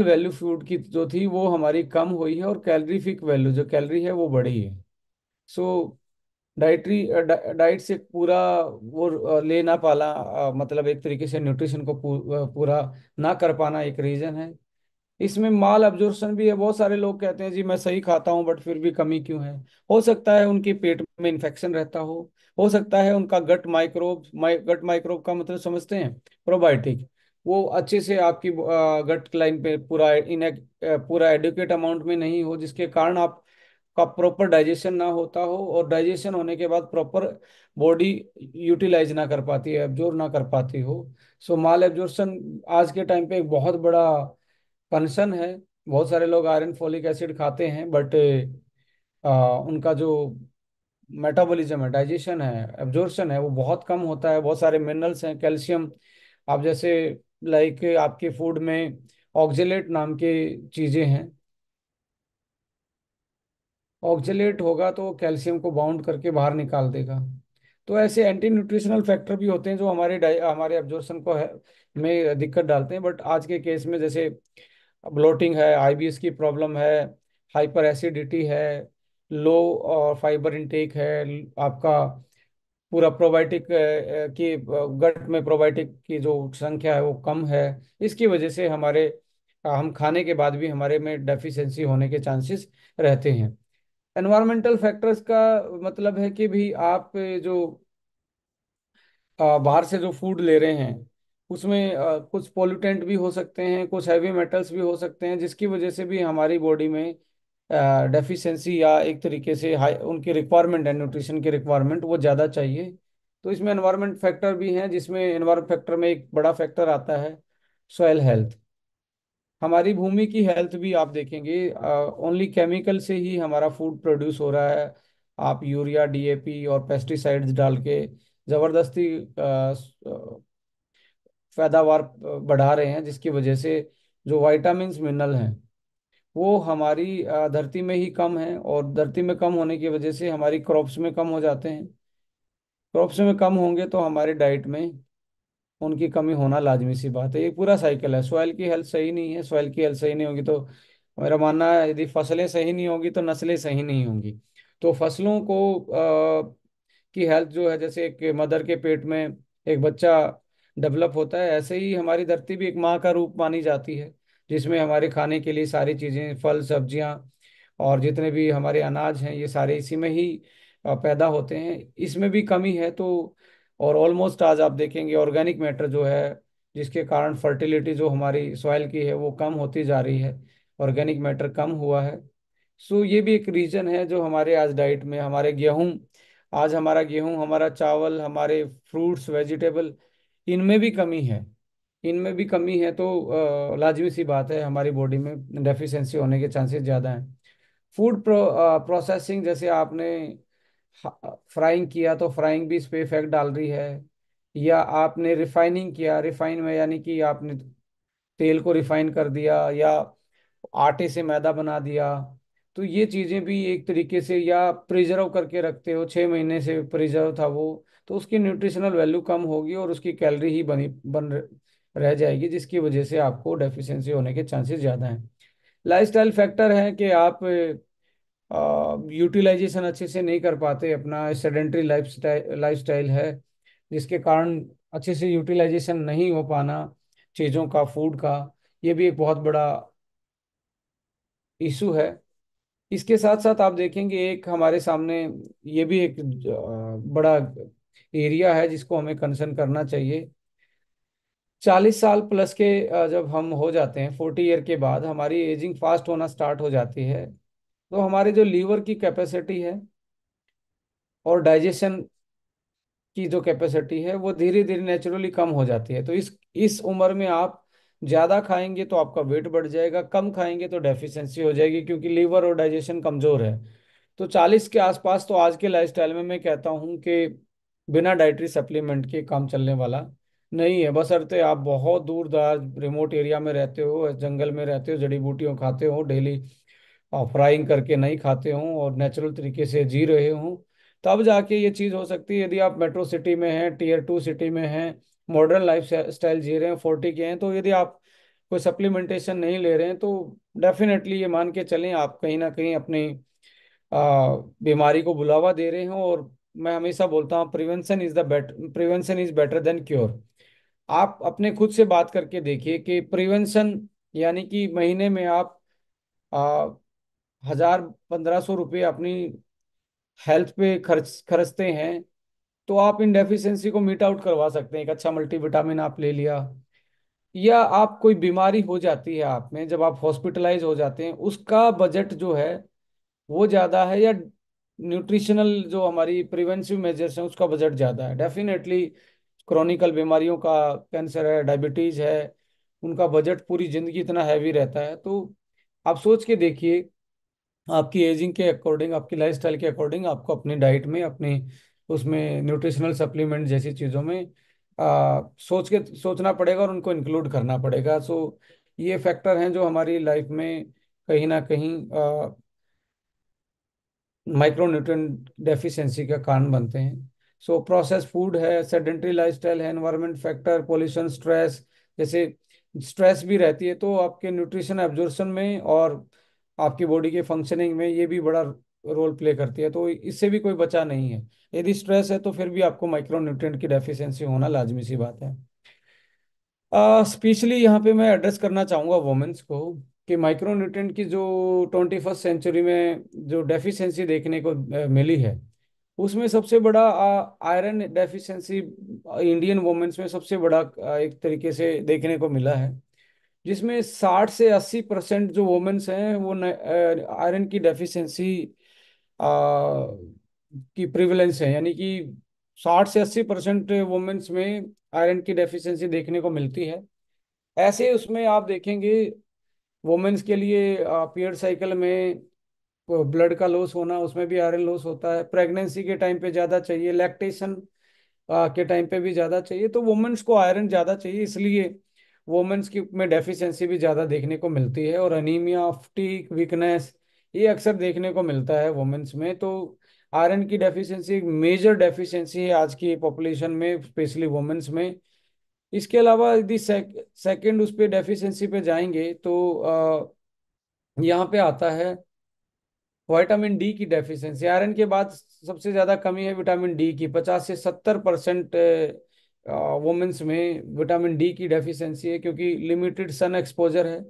वैल्यू फूड की जो थी वो हमारी कम हुई है, और कैलोरीफिक वैल्यू जो कैलोरी है वो बढ़ी है। सो डाइटरी डाइट से पूरा वो ले ना पाला, मतलब एक तरीके से न्यूट्रिशन को पूरा ना कर पाना एक रीजन है। इसमें माल अब्जॉर्प्शन भी है। बहुत सारे लोग कहते हैं जी मैं सही खाता हूँ बट फिर भी कमी क्यों है। हो सकता है उनके पेट में इन्फेक्शन रहता हो सकता है उनका गट माइक्रोब का मतलब समझते हैं, प्रोबायोटिक, वो अच्छे से आपकी गट लाइन पे पूरा एडुकेट अमाउंट में नहीं हो, जिसके कारण आप का प्रॉपर डाइजेशन ना होता हो, और डाइजेशन होने के बाद प्रॉपर बॉडी यूटिलाइज ना कर पाती है, एब्जॉर्ब ना कर पाती हो। सो माल एब्जॉर्प्शन आज के टाइम पे एक बहुत बड़ा कंसर्न है। बहुत सारे लोग आयरन फॉलिक एसिड खाते हैं बट उनका जो मेटाबॉलिज्म है, डाइजेशन है, एब्जॉर्प्शन है, वो बहुत कम होता है। बहुत सारे मिनरल्स हैं, कैल्शियम, आप जैसे लाइक आपके फूड में ऑक्जेलेट नाम के चीजें हैं। ऑक्जेलेट होगा तो कैल्शियम को बाउंड करके बाहर निकाल देगा। तो ऐसे एंटी न्यूट्रिशनल फैक्टर भी होते हैं जो हमारे एब्जॉर्प्शन को में दिक्कत डालते हैं। बट आज के केस में जैसे ब्लोटिंग है, आईबीएस की प्रॉब्लम है, हाइपर एसिडिटी है, लो और फाइबर इनटेक है, आपका पूरा प्रोबायोटिक की गट में प्रोबायोटिक की जो संख्या है वो कम है, इसकी वजह से हम खाने के बाद भी हमारे में डेफिशिएंसी होने के चांसेस रहते हैं। एनवायरमेंटल फैक्टर्स का मतलब है कि भी आप जो बाहर से जो फूड ले रहे हैं उसमें कुछ पोल्यूटेंट भी हो सकते हैं, कुछ हैवी मेटल्स भी हो सकते हैं, जिसकी वजह से भी हमारी बॉडी में डेफिशिएंसी या एक तरीके से हाई उनकी रिक्वायरमेंट है, न्यूट्रिशन की रिक्वायरमेंट वो ज़्यादा चाहिए। तो इसमें एनवायरमेंट फैक्टर भी हैं, जिसमें एनवायरमेंट फैक्टर में एक बड़ा फैक्टर आता है सॉइल हेल्थ। हमारी भूमि की हेल्थ भी आप देखेंगे, ओनली केमिकल से ही हमारा फूड प्रोड्यूस हो रहा है। आप यूरिया, डीएपी और पेस्टिसाइड्स डाल के जबरदस्ती पैदावार बढ़ा रहे हैं, जिसकी वजह से जो वाइटामिन मिनरल हैं वो हमारी धरती में ही कम है, और धरती में कम होने की वजह से हमारी क्रॉप्स में कम हो जाते हैं। क्रॉप्स में कम होंगे तो हमारे डाइट में उनकी कमी होना लाजमी सी बात है। ये पूरा साइकिल है। सॉइल की हेल्थ सही नहीं है, सॉइल की हेल्थ सही नहीं होगी तो मेरा मानना है यदि फसलें सही नहीं होगी तो नस्लें सही नहीं होंगी। तो फसलों को की हेल्थ जो है, जैसे एक मदर के पेट में एक बच्चा डेवलप होता है, ऐसे ही हमारी धरती भी एक माँ का रूप मानी जाती है, जिसमें हमारे खाने के लिए सारी चीज़ें, फल सब्जियाँ और जितने भी हमारे अनाज हैं ये सारे इसी में ही पैदा होते हैं। इसमें भी कमी है तो, और ऑलमोस्ट आज आप देखेंगे ऑर्गेनिक मैटर जो है, जिसके कारण फर्टिलिटी जो हमारी सॉइल की है वो कम होती जा रही है, ऑर्गेनिक मैटर कम हुआ है। सो ये भी एक रीजन है जो हमारे आज डाइट में, हमारा गेहूं, हमारा चावल, हमारे फ्रूट्स वेजिटेबल, इनमें भी कमी है। इनमें भी कमी है तो लाजमी सी बात है हमारी बॉडी में डेफिशिएंसी होने के चांसेस ज़्यादा हैं। फूड प्रोसेसिंग, जैसे आपने फ्राइंग किया तो फ्राइंग भी इस पे इफेक्ट डाल रही है, या आपने रिफाइनिंग किया, रिफाइन में यानी कि आपने तेल को रिफाइन कर दिया, या आटे से मैदा बना दिया, तो ये चीज़ें भी एक तरीके से, या प्रिजर्व करके रखते हो, 6 महीने से प्रिजर्व था वो, तो उसकी न्यूट्रिशनल वैल्यू कम होगी और उसकी कैलोरी ही रह जाएगी, जिसकी वजह से आपको डेफिशिएंसी होने के चांसेस ज़्यादा हैं। लाइफस्टाइल फैक्टर है कि आप यूटिलाइजेशन अच्छे से नहीं कर पाते, अपना सेडेंट्री लाइफस्टाइल है, जिसके कारण अच्छे से यूटिलाइजेशन नहीं हो पाना चीज़ों का, फूड का, ये भी एक बहुत बड़ा इशू है। इसके साथ साथ आप देखेंगे एक हमारे सामने ये भी एक बड़ा एरिया है जिसको हमें कंसर्न करना चाहिए। 40 साल प्लस के जब हम हो जाते हैं, 40 ईयर के बाद हमारी एजिंग फास्ट होना स्टार्ट हो जाती है, तो हमारे जो लीवर की कैपेसिटी है और डाइजेशन की जो कैपेसिटी है वो धीरे धीरे नेचुरली कम हो जाती है। तो इस उम्र में आप ज़्यादा खाएंगे तो आपका वेट बढ़ जाएगा, कम खाएंगे तो डेफिशिएंसी हो जाएगी, क्योंकि लीवर और डाइजेशन कमज़ोर है। तो 40 के आसपास तो आज के लाइफस्टाइल में मैं कहता हूँ कि बिना डाइटरी सप्लीमेंट के काम चलने वाला नहीं है, बशर्ते आप बहुत दूर दराज रिमोट एरिया में रहते हो, जंगल में रहते हो, जड़ी बूटियों खाते हो डेली, और फ्राइंग करके नहीं खाते हों और नेचुरल तरीके से जी रहे हों, तब जाके ये चीज़ हो सकती है। यदि आप मेट्रो सिटी में हैं, टीयर 2 सिटी में हैं, मॉडर्न लाइफ स्टाइल जी रहे हैं, 40 के हैं, तो यदि आप कोई सप्लीमेंटेशन नहीं ले रहे हैं तो डेफिनेटली ये मान के चलें आप कहीं ना कहीं अपनी बीमारी को बुलावा दे रहे हो, और मैं हमेशा बोलता हूँ, prevention is better than cure. आप अपने खुद से बात करके देखिए कि प्रिवेंशन यानी कि महीने में आप आ, 1,000 1,500 रुपये अपनी हेल्थ पे खर्चते हैं, तो आप इन डेफिशिएंसी को मीट आउट करवा सकते हैं। एक अच्छा मल्टीविटामिन आप ले लिया, या आप कोई बीमारी हो जाती है आप में, जब आप हॉस्पिटलाइज हो जाते हैं, उसका बजट जो है वो ज़्यादा है, या न्यूट्रिशनल जो हमारी प्रिवेंटिव मेजर्स हैं उसका बजट ज़्यादा है। डेफिनेटली क्रॉनिकल बीमारियों का, कैंसर है, डायबिटीज़ है, उनका बजट पूरी जिंदगी इतना हैवी रहता है। तो आप सोच के देखिए, आपकी एजिंग के अकॉर्डिंग, आपकी लाइफस्टाइल के अकॉर्डिंग आपको अपनी डाइट में, अपनी उसमें न्यूट्रिशनल सप्लीमेंट जैसी चीज़ों में सोचना पड़ेगा और उनको इंक्लूड करना पड़ेगा। सो ये फैक्टर हैं जो हमारी लाइफ में कहीं ना कहीं माइक्रोन्यूट्रिएंट डेफिशिएंसी का कारण बनते हैं। सो प्रोसेस फूड है, सेडेंट्री लाइफस्टाइल है, एनवायरनमेंट फैक्टर, पोल्यूशन, स्ट्रेस, जैसे स्ट्रेस भी रहती है तो आपके न्यूट्रिशन एब्जॉर्प्शन में और आपकी बॉडी के फंक्शनिंग में ये भी बड़ा रोल प्ले करती है। तो इससे भी कोई बचा नहीं है। यदि स्ट्रेस है तो फिर भी आपको माइक्रोन्यूट्रिएंट की डेफिशिएंसी होना लाजमी सी बात है। स्पेशली यहाँ पे मैं एड्रेस करना चाहूँगा वुमेन्स को, कि माइक्रोन्यूट्रिएंट की जो 21st सेंचुरी में जो डेफिशिएंसी देखने को मिली है, उसमें सबसे बड़ा आयरन डेफिशिएंसी इंडियन वुमेन्स में सबसे बड़ा एक तरीके से देखने को मिला है, जिसमें 60 से 80% जो वुमेन्स हैं वो आयरन की डेफिशिएंसी की प्रिवलेंस है। यानी कि 60 से 80% वुमेन्स में आयरन की डेफिशिएंसी देखने को मिलती है। ऐसे उसमें आप देखेंगे वुमेन्स के लिए पीरियड साइकिल में ब्लड का लॉस होना, उसमें भी आयरन लॉस होता है। प्रेगनेंसी के टाइम पे ज़्यादा चाहिए, लैक्टेशन के टाइम पे भी ज़्यादा चाहिए। तो वुमेन्स को आयरन ज़्यादा चाहिए, इसलिए वुमेन्स की में डेफिशिएंसी भी ज़्यादा देखने को मिलती है। और अनीमिया, फटीग, वीकनेस, ये अक्सर देखने को मिलता है वुमेन्स में। तो आयरन की डेफिशिएंसी एक मेजर डेफिशिएंसी है आज की पॉपुलेशन में, स्पेशली वुमेन्स में। इसके अलावा यदि सेकंड उस पे डेफिशिएंसी पे जाएंगे तो यहाँ पे आता है विटामिन डी की डेफिशिएंसी। आयरन के बाद सबसे ज्यादा कमी है विटामिन डी की। 50 से 70% वुमेन्स में विटामिन डी की डेफिशिएंसी है, क्योंकि लिमिटेड सन एक्सपोजर है।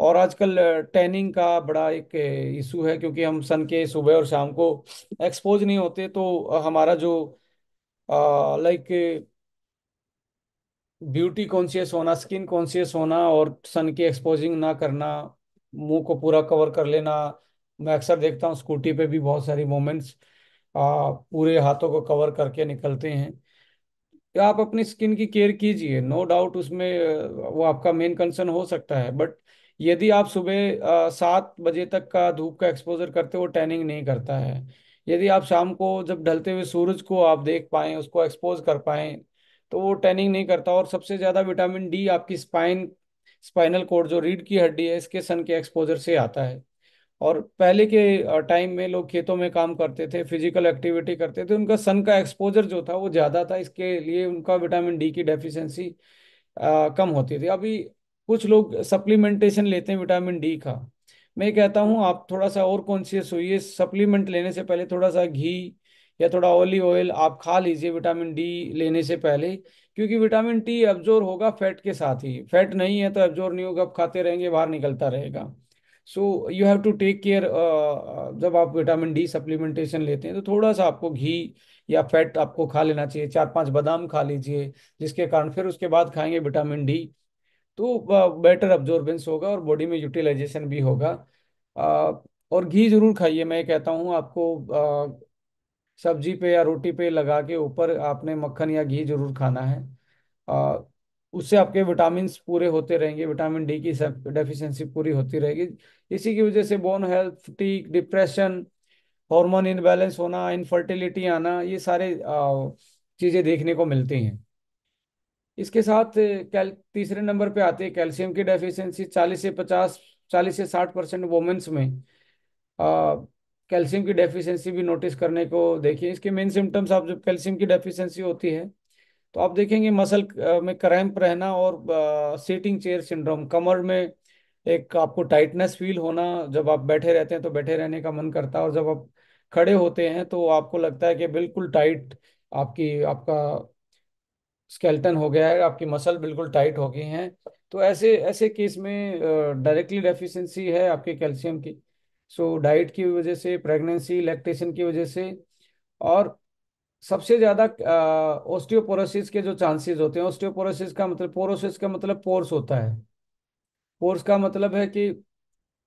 और आजकल टैनिंग का बड़ा एक इशू है, क्योंकि हम सन के सुबह और शाम को एक्सपोज नहीं होते। तो हमारा जो लाइक ब्यूटी कॉन्शियस होना, स्किन कॉन्शियस होना, और सन की एक्सपोजिंग ना करना, मुंह को पूरा कवर कर लेना। मैं अक्सर देखता हूँ स्कूटी पे भी बहुत सारी मोमेंट्स पूरे हाथों को कवर करके निकलते हैं। या आप अपनी स्किन की केयर कीजिए, नो डाउट उसमें वो आपका मेन कंसर्न हो सकता है। बट यदि आप सुबह 7 बजे तक का धूप का एक्सपोजर करते हो, वो टैनिंग नहीं करता है। यदि आप शाम को जब ढलते हुए सूरज को आप देख पाएं, उसको एक्सपोज कर पाएं, तो वो टैनिंग नहीं करता। और सबसे ज्यादा विटामिन डी आपकी स्पाइनल कोड, जो रीढ़ की हड्डी है, इसके सन के एक्सपोजर से आता है। और पहले के टाइम में लोग खेतों में काम करते थे, फिजिकल एक्टिविटी करते थे, उनका सन का एक्सपोजर जो था वो ज़्यादा था, इसके लिए उनका विटामिन डी की डेफिशिएंसी कम होती थी। अभी कुछ लोग सप्लीमेंटेशन लेते हैं विटामिन डी का। मैं कहता हूँ आप थोड़ा सा और कॉन्शियस होइए, सप्लीमेंट लेने से पहले थोड़ा सा घी या थोड़ा ऑलिव ऑयल आप खा लीजिए विटामिन डी लेने से पहले। क्योंकि विटामिन डी एब्जॉर्ब होगा फैट के साथ ही, फैट नहीं है तो एब्जॉर्ब नहीं होगा, आप खाते रहेंगे बाहर निकलता रहेगा। So you have to take care. जब आप विटामिन डी सप्लीमेंटेशन लेते हैं तो थोड़ा सा आपको घी या फैट आपको खा लेना चाहिए, 4-5 बादाम खा लीजिए, जिसके कारण फिर उसके बाद खाएंगे विटामिन डी, तो बेटर अब्जॉर्बेंस होगा और बॉडी में यूटिलाइजेशन भी होगा। और घी जरूर खाइए। मैं कहता हूँ आपको सब्जी पे या रोटी पे लगा के ऊपर आपने मक्खन या घी जरूर खाना है। आ, उससे आपके विटामिन पूरे होते रहेंगे, विटामिन डी की डेफिशिएंसी पूरी होती रहेगी। इसी की वजह से bone health, fatigue, depression, hormone imbalance होना, इनफर्टिलिटी आना, ये सारे चीजें देखने को मिलती हैं। इसके साथ तीसरे नंबर पे आते हैं कैल्शियम की डेफिशिएंसी। 40 से 60% वुमेन्स में आ, कैल्शियम की डेफिशिएंसी भी नोटिस करने को देखिए। इसके मेन सिम्टम्स, आप जब कैल्शियम की डेफिशिएंसी होती है तो आप देखेंगे मसल में क्रैम्प रहना, और सीटिंग चेयर सिंड्रोम, कमर में एक आपको टाइटनेस फील होना। जब आप बैठे रहते हैं तो बैठे रहने का मन करता है, और जब आप खड़े होते हैं तो आपको लगता है कि बिल्कुल टाइट आपकी आपका स्केलेटन हो गया है, आपकी मसल बिल्कुल टाइट हो गई हैं। तो ऐसे ऐसे केस में डायरेक्टली डेफिशिएंसी है आपके कैल्शियम की। सो डाइट की वजह से, प्रेगनेंसी, लैक्टेशन की वजह से, और सबसे ज्यादा ओस्टियोपोरोसिस के जो चांसेस होते हैं, ओस्टियोपोरोसिस का मतलब, पोरोसिस का मतलब पोर्स होता है। पोर्स का मतलब है कि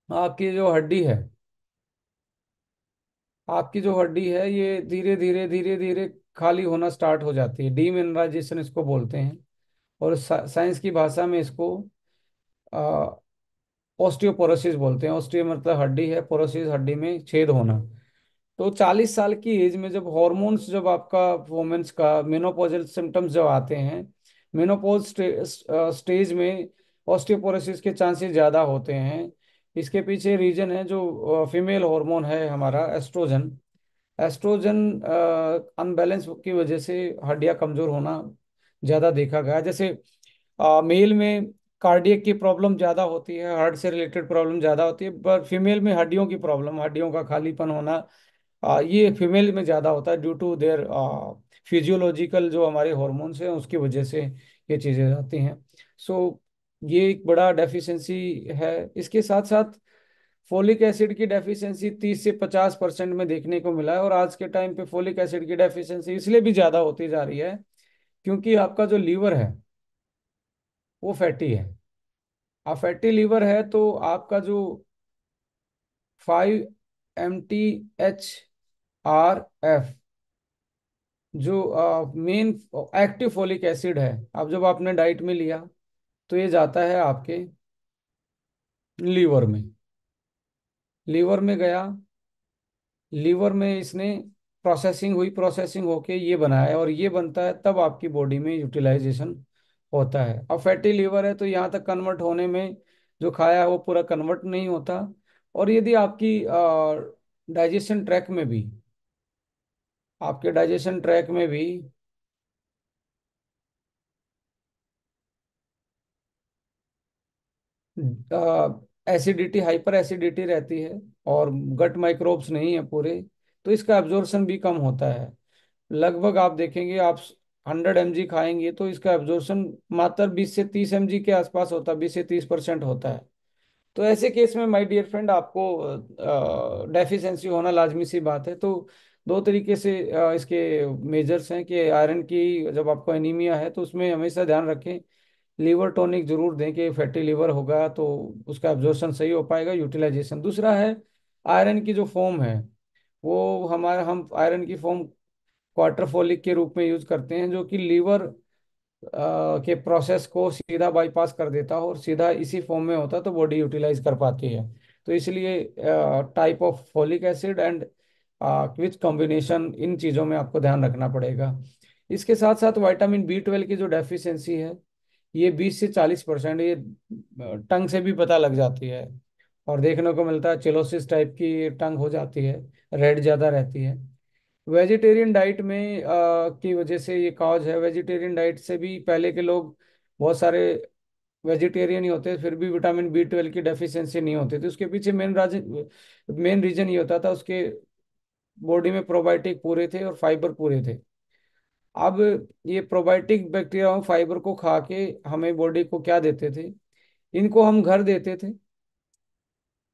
आपकी जो हड्डी है, आपकी जो हड्डी है ये धीरे धीरे धीरे धीरे खाली होना स्टार्ट हो जाती है। डीमिनराइजेशन इसको बोलते हैं। और साइंस की भाषा में इसको ऑस्टियोपोरोसिस बोलते हैं। ऑस्टियो मतलब हड्डी है, पोरोसिस हड्डी में छेद होना। तो 40 साल की एज में जब हॉर्मोन्स, जब आपका वुमेन्स का मेनोपॉजल सिम्टम्स जब आते हैं, मेनोपॉज स्टेज में ऑस्टियोपोरोसिस के चांसेस ज़्यादा होते हैं। इसके पीछे रीजन है जो फीमेल हार्मोन है हमारा एस्ट्रोजन। एस्ट्रोजन अनबैलेंस की वजह से हड्डियां कमजोर होना ज़्यादा देखा गया है। जैसे मेल में कार्डियक की प्रॉब्लम ज़्यादा होती है, हार्ट से रिलेटेड प्रॉब्लम ज़्यादा होती है, पर फीमेल में हड्डियों की प्रॉब्लम, हड्डियों का खालीपन होना, ये फीमेल में ज़्यादा होता है ड्यू टू देयर फिजियोलॉजिकल जो हमारे हॉर्मोन्स हैं उसकी वजह से ये चीज़ें आती हैं। सो ये एक बड़ा डेफिशिएंसी है। इसके साथ साथ फोलिक एसिड की डेफिशिएंसी 30 से 50% में देखने को मिला है। और आज के टाइम पे फोलिक एसिड की डेफिशिएंसी इसलिए भी ज़्यादा होती जा रही है क्योंकि आपका जो लीवर है वो फैटी है। आप फैटी लीवर है तो आपका जो 5-MTHRF जो मेन एक्टिव फोलिक एसिड है, अब जब आपने डाइट में लिया तो ये जाता है आपके लीवर में। लीवर में गया, लीवर में इसने प्रोसेसिंग हुई, प्रोसेसिंग होके ये बनाया, और ये बनता है तब आपकी बॉडी में यूटिलाइजेशन होता है। अब फैटी लीवर है तो यहाँ तक कन्वर्ट होने में जो खाया है वो पूरा कन्वर्ट नहीं होता। और यदि आपकी डाइजेशन ट्रैक में भी, आपके डाइजेशन ट्रैक में भी एसिडिटी, हाइपर एसिडिटी रहती है और गट माइक्रोब्स नहीं है पूरे, तो इसका एब्जॉर्प्शन भी कम होता है। लगभग आप देखेंगे, आप 100 mg खाएंगे तो इसका एब्जॉर्प्शन मात्र 20 से 30 mg के आसपास होता है, 20 से 30% होता है। तो ऐसे केस में माय डियर फ्रेंड आपको डेफिशिएंसी होना लाजमी सी बात है। तो दो तरीके से इसके मेजर्स हैं कि आयरन की, जब आपको एनीमिया है तो उसमें हमेशा ध्यान रखें, लीवर टॉनिक जरूर दें कि फैटी लीवर होगा तो उसका एब्जॉर्प्शन सही हो पाएगा, यूटिलाइजेशन। दूसरा है आयरन की जो फॉर्म है, वो हमारा, हम आयरन की फॉर्म क्वार्टर फोलिक के रूप में यूज करते हैं, जो कि लीवर के प्रोसेस को सीधा बाईपास कर देता हो और सीधा इसी फॉर्म में होता है तो बॉडी यूटिलाइज कर पाती है। तो इसलिए type of folic acid and which combination, इन चीज़ों में आपको ध्यान रखना पड़ेगा। इसके साथ साथ विटामिन B12 की जो डेफिशिएंसी है, ये 20 से 40%, ये टंग से भी पता लग जाती है और देखने को मिलता है। चिलोसिस टाइप की टंग हो जाती है, रेड ज़्यादा रहती है। वेजिटेरियन डाइट में की वजह से ये कॉज है। वेजिटेरियन डाइट से भी पहले के लोग बहुत सारे वेजिटेरियन ही होते, फिर भी विटामिन B12 की डेफिशिएंसी नहीं होती थी। उसके पीछे मेन रीजन ये होता था, उसके बॉडी में प्रोबायोटिक पूरे थे और फाइबर पूरे थे। अब ये प्रोबायोटिक बैक्टीरिया और फाइबर को खा के हमें बॉडी को क्या देते थे, इनको हम घर देते थे।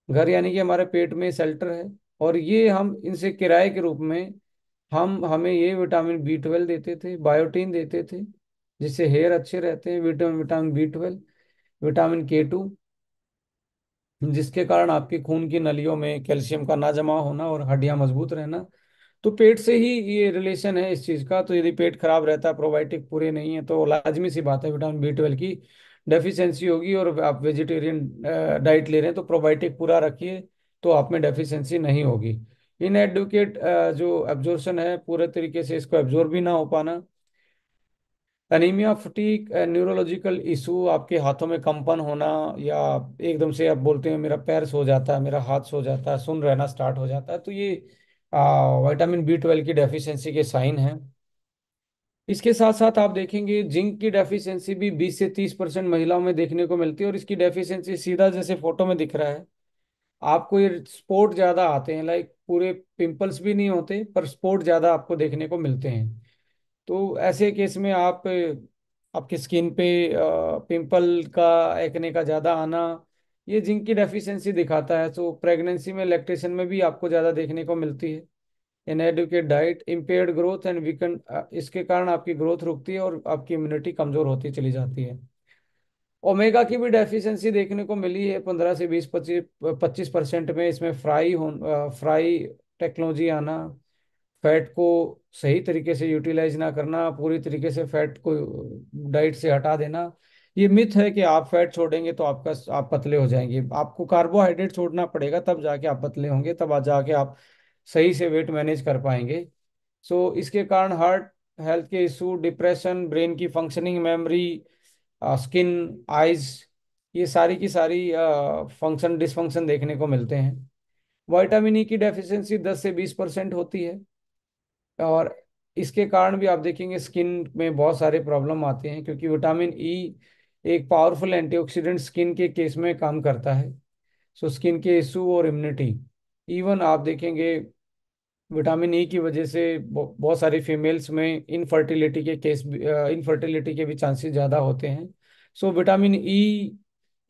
घर यानी कि हमारे पेट में शेल्टर है, और ये हम इनसे किराए के रूप में हम हमें ये विटामिन B12 देते थे, बायोटीन देते थे, जिससे हेयर अच्छे रहते हैं, विटामिन B12, विटामिन K2, जिसके कारण आपकी खून की नलियों में कैल्शियम का ना जमा होना और हड्डियां मजबूत रहना। तो पेट से ही ये रिलेशन है इस चीज का। तो यदि पेट खराब रहता है, प्रोबायोटिक पूरे नहीं है, तो लाजमी सी बात है विटामिन B12 की डेफिशिएंसी होगी। और आप वेजिटेरियन डाइट ले रहे हैं तो प्रोबायोटिक पूरा रखिए, तो आप में डेफिशिएंसी नहीं होगी। इनएडुकेट जो एब्जॉर्प्शन है, पूरे तरीके से इसको एब्जॉर्ब भी ना हो पाना, एनीमिया, फटीग, न्यूरोलॉजिकल इशू, आपके हाथों में कंपन होना, या एकदम से आप बोलते हैं मेरा पैर सो जाता है, मेरा हाथ सो जाता है, सुन रहना स्टार्ट हो जाता है, तो ये विटामिन B12 की डेफिशिएंसी के साइन हैं। इसके साथ साथ आप देखेंगे जिंक की डेफिशिएंसी भी 20 से 30% महिलाओं में देखने को मिलती है। और इसकी डेफिशिएंसी सीधा जैसे फोटो में दिख रहा है, आपको ये स्पॉट ज्यादा आते हैं, लाइक पूरे पिंपल्स भी नहीं होते पर स्पॉट ज्यादा आपको देखने को मिलते हैं। तो ऐसे केस में आप आपकी स्किन पे पिंपल का, एक्ने का ज़्यादा आना, ये जिंक की डेफिशिएंसी दिखाता है। तो प्रेगनेंसी में, लैक्टेशन में भी आपको ज़्यादा देखने को मिलती है। Inadequate diet, impaired growth and weekend, इसके कारण आपकी ग्रोथ रुकती है और आपकी इम्यूनिटी कमज़ोर होती चली जाती है। ओमेगा की भी डेफिशिएंसी देखने को मिली है 15 से 20 25% में। इसमें फ्राई टेक्नोलॉजी आना, फैट को सही तरीके से यूटिलाइज ना करना, पूरी तरीके से फैट को डाइट से हटा देना। ये मिथ है कि आप फैट छोड़ेंगे तो आप पतले हो जाएंगे। आपको कार्बोहाइड्रेट छोड़ना पड़ेगा, तब जाके आप पतले होंगे, तब आज जाके आप सही से वेट मैनेज कर पाएंगे। सो इसके कारण हार्ट हेल्थ के इशू, डिप्रेशन, ब्रेन की फंक्शनिंग, मेमोरी, स्किन, आइज, ये सारी की सारी फंक्शन डिसफंक्शन देखने को मिलते हैं। विटामिन ई की डेफिशिएंसी 10 से 20% होती है। और इसके कारण भी आप देखेंगे स्किन में बहुत सारे प्रॉब्लम आते हैं, क्योंकि विटामिन ई एक पावरफुल एंटीऑक्सीडेंट स्किन के केस में काम करता है। सो स्किन के इशू और इम्यूनिटी, इवन आप देखेंगे विटामिन ई की वजह से बहुत सारी फीमेल्स में इनफर्टिलिटी के भी चांसेस ज़्यादा होते हैं। सो विटामिन ई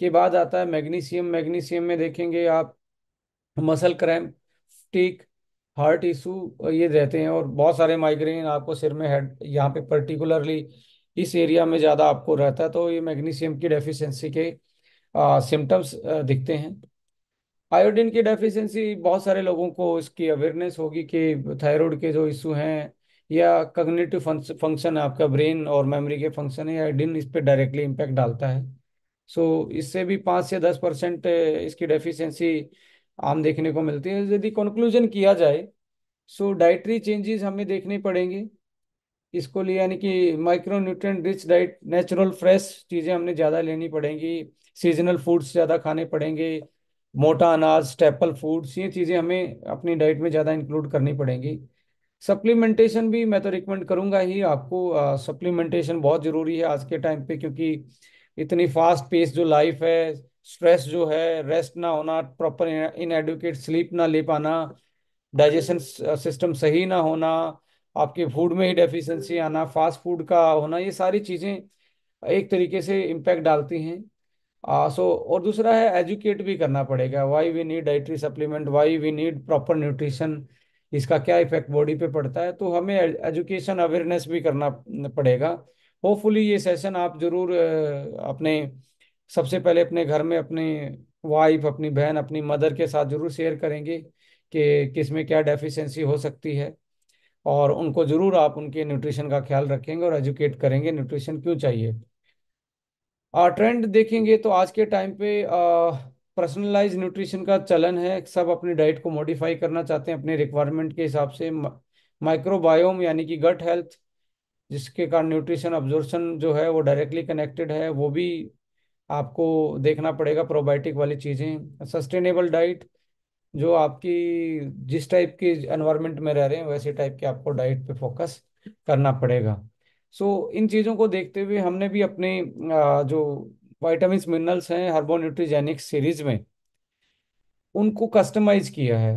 के बाद आता है मैग्नीशियम। मैग्नीशियम में देखेंगे आप मसल क्रैम्प, टीक, हार्ट इशू ये रहते हैं। और बहुत सारे माइग्रेन आपको सिर में, हेड यहाँ पे पर्टिकुलरली इस एरिया में ज़्यादा आपको रहता है, तो ये मैग्नीशियम की डेफिशिएंसी के सिम्टम्स दिखते हैं। आयोडीन की डेफिशिएंसी, बहुत सारे लोगों को इसकी अवेयरनेस होगी कि थायराइड के जो इशू हैं या कग्निटिव फंक्शन है आपका, ब्रेन और मेमोरी के फंक्शन है, आयोडीन इस पे डायरेक्टली इम्पैक्ट डालता है। सो इससे भी 5 से 10% इसकी डेफिशिएंसी आम देखने को मिलती है। यदि कंक्लूजन किया जाए, सो डाइटरी चेंजेस हमें देखने पड़ेंगे इसको लिए, यानी कि micro nutrient rich diet, natural fresh चीज़ें हमने ज़्यादा लेनी पड़ेंगी, सीजनल फूड्स ज़्यादा खाने पड़ेंगे, मोटा अनाज, स्टेपल फूड्स, ये चीज़ें हमें अपनी डाइट में ज़्यादा इंक्लूड करनी पड़ेंगी। सप्लीमेंटेशन भी मैं तो रिकमेंड करूंगा ही आपको। सप्लीमेंटेशन बहुत ज़रूरी है आज के टाइम पे, क्योंकि इतनी फास्ट पेस जो लाइफ है, स्ट्रेस जो है, रेस्ट ना होना, प्रॉपर इनएडुकेट स्लीप ना ले पाना, डाइजेशन सिस्टम सही ना होना, आपके फूड में ही डेफिशिएंसी आना, फास्ट फूड का होना, ये सारी चीज़ें एक तरीके से इम्पैक्ट डालती हैं। और दूसरा है, एजुकेट भी करना पड़ेगा, why we need dietary supplement, why we need proper nutrition, इसका क्या इफेक्ट बॉडी पे पड़ता है। तो हमें एजुकेशन अवेयरनेस भी करना पड़ेगा। होपफुली ये सेशन आप जरूर अपने, सबसे पहले अपने घर में अपने वाइफ, अपनी बहन, अपनी मदर के साथ जरूर शेयर करेंगे कि किस में क्या डेफिशिएंसी हो सकती है। और उनको जरूर आप उनके न्यूट्रिशन का ख्याल रखेंगे और एजुकेट करेंगे न्यूट्रिशन क्यों चाहिए। ट्रेंड देखेंगे तो आज के टाइम पे पर्सनलाइज न्यूट्रिशन का चलन है। सब अपनी डाइट को मॉडिफाई करना चाहते हैं अपने रिक्वायरमेंट के हिसाब से। माइक्रोबायोम यानी कि गट हेल्थ, जिसके कारण न्यूट्रिशन अब्जॉर्प्शन जो है वो डायरेक्टली कनेक्टेड है, वो भी आपको देखना पड़ेगा, प्रोबायोटिक वाली चीज़ें। सस्टेनेबल डाइट, जो आपकी जिस टाइप के एनवायरनमेंट में रह रहे हैं वैसे टाइप के आपको डाइट पे फोकस करना पड़ेगा। इन चीज़ों को देखते हुए हमने भी अपने जो वाइटामिन मिनरल्स हैं हर्बो न्यूट्रीजेनिक्स सीरीज में, उनको कस्टमाइज किया है।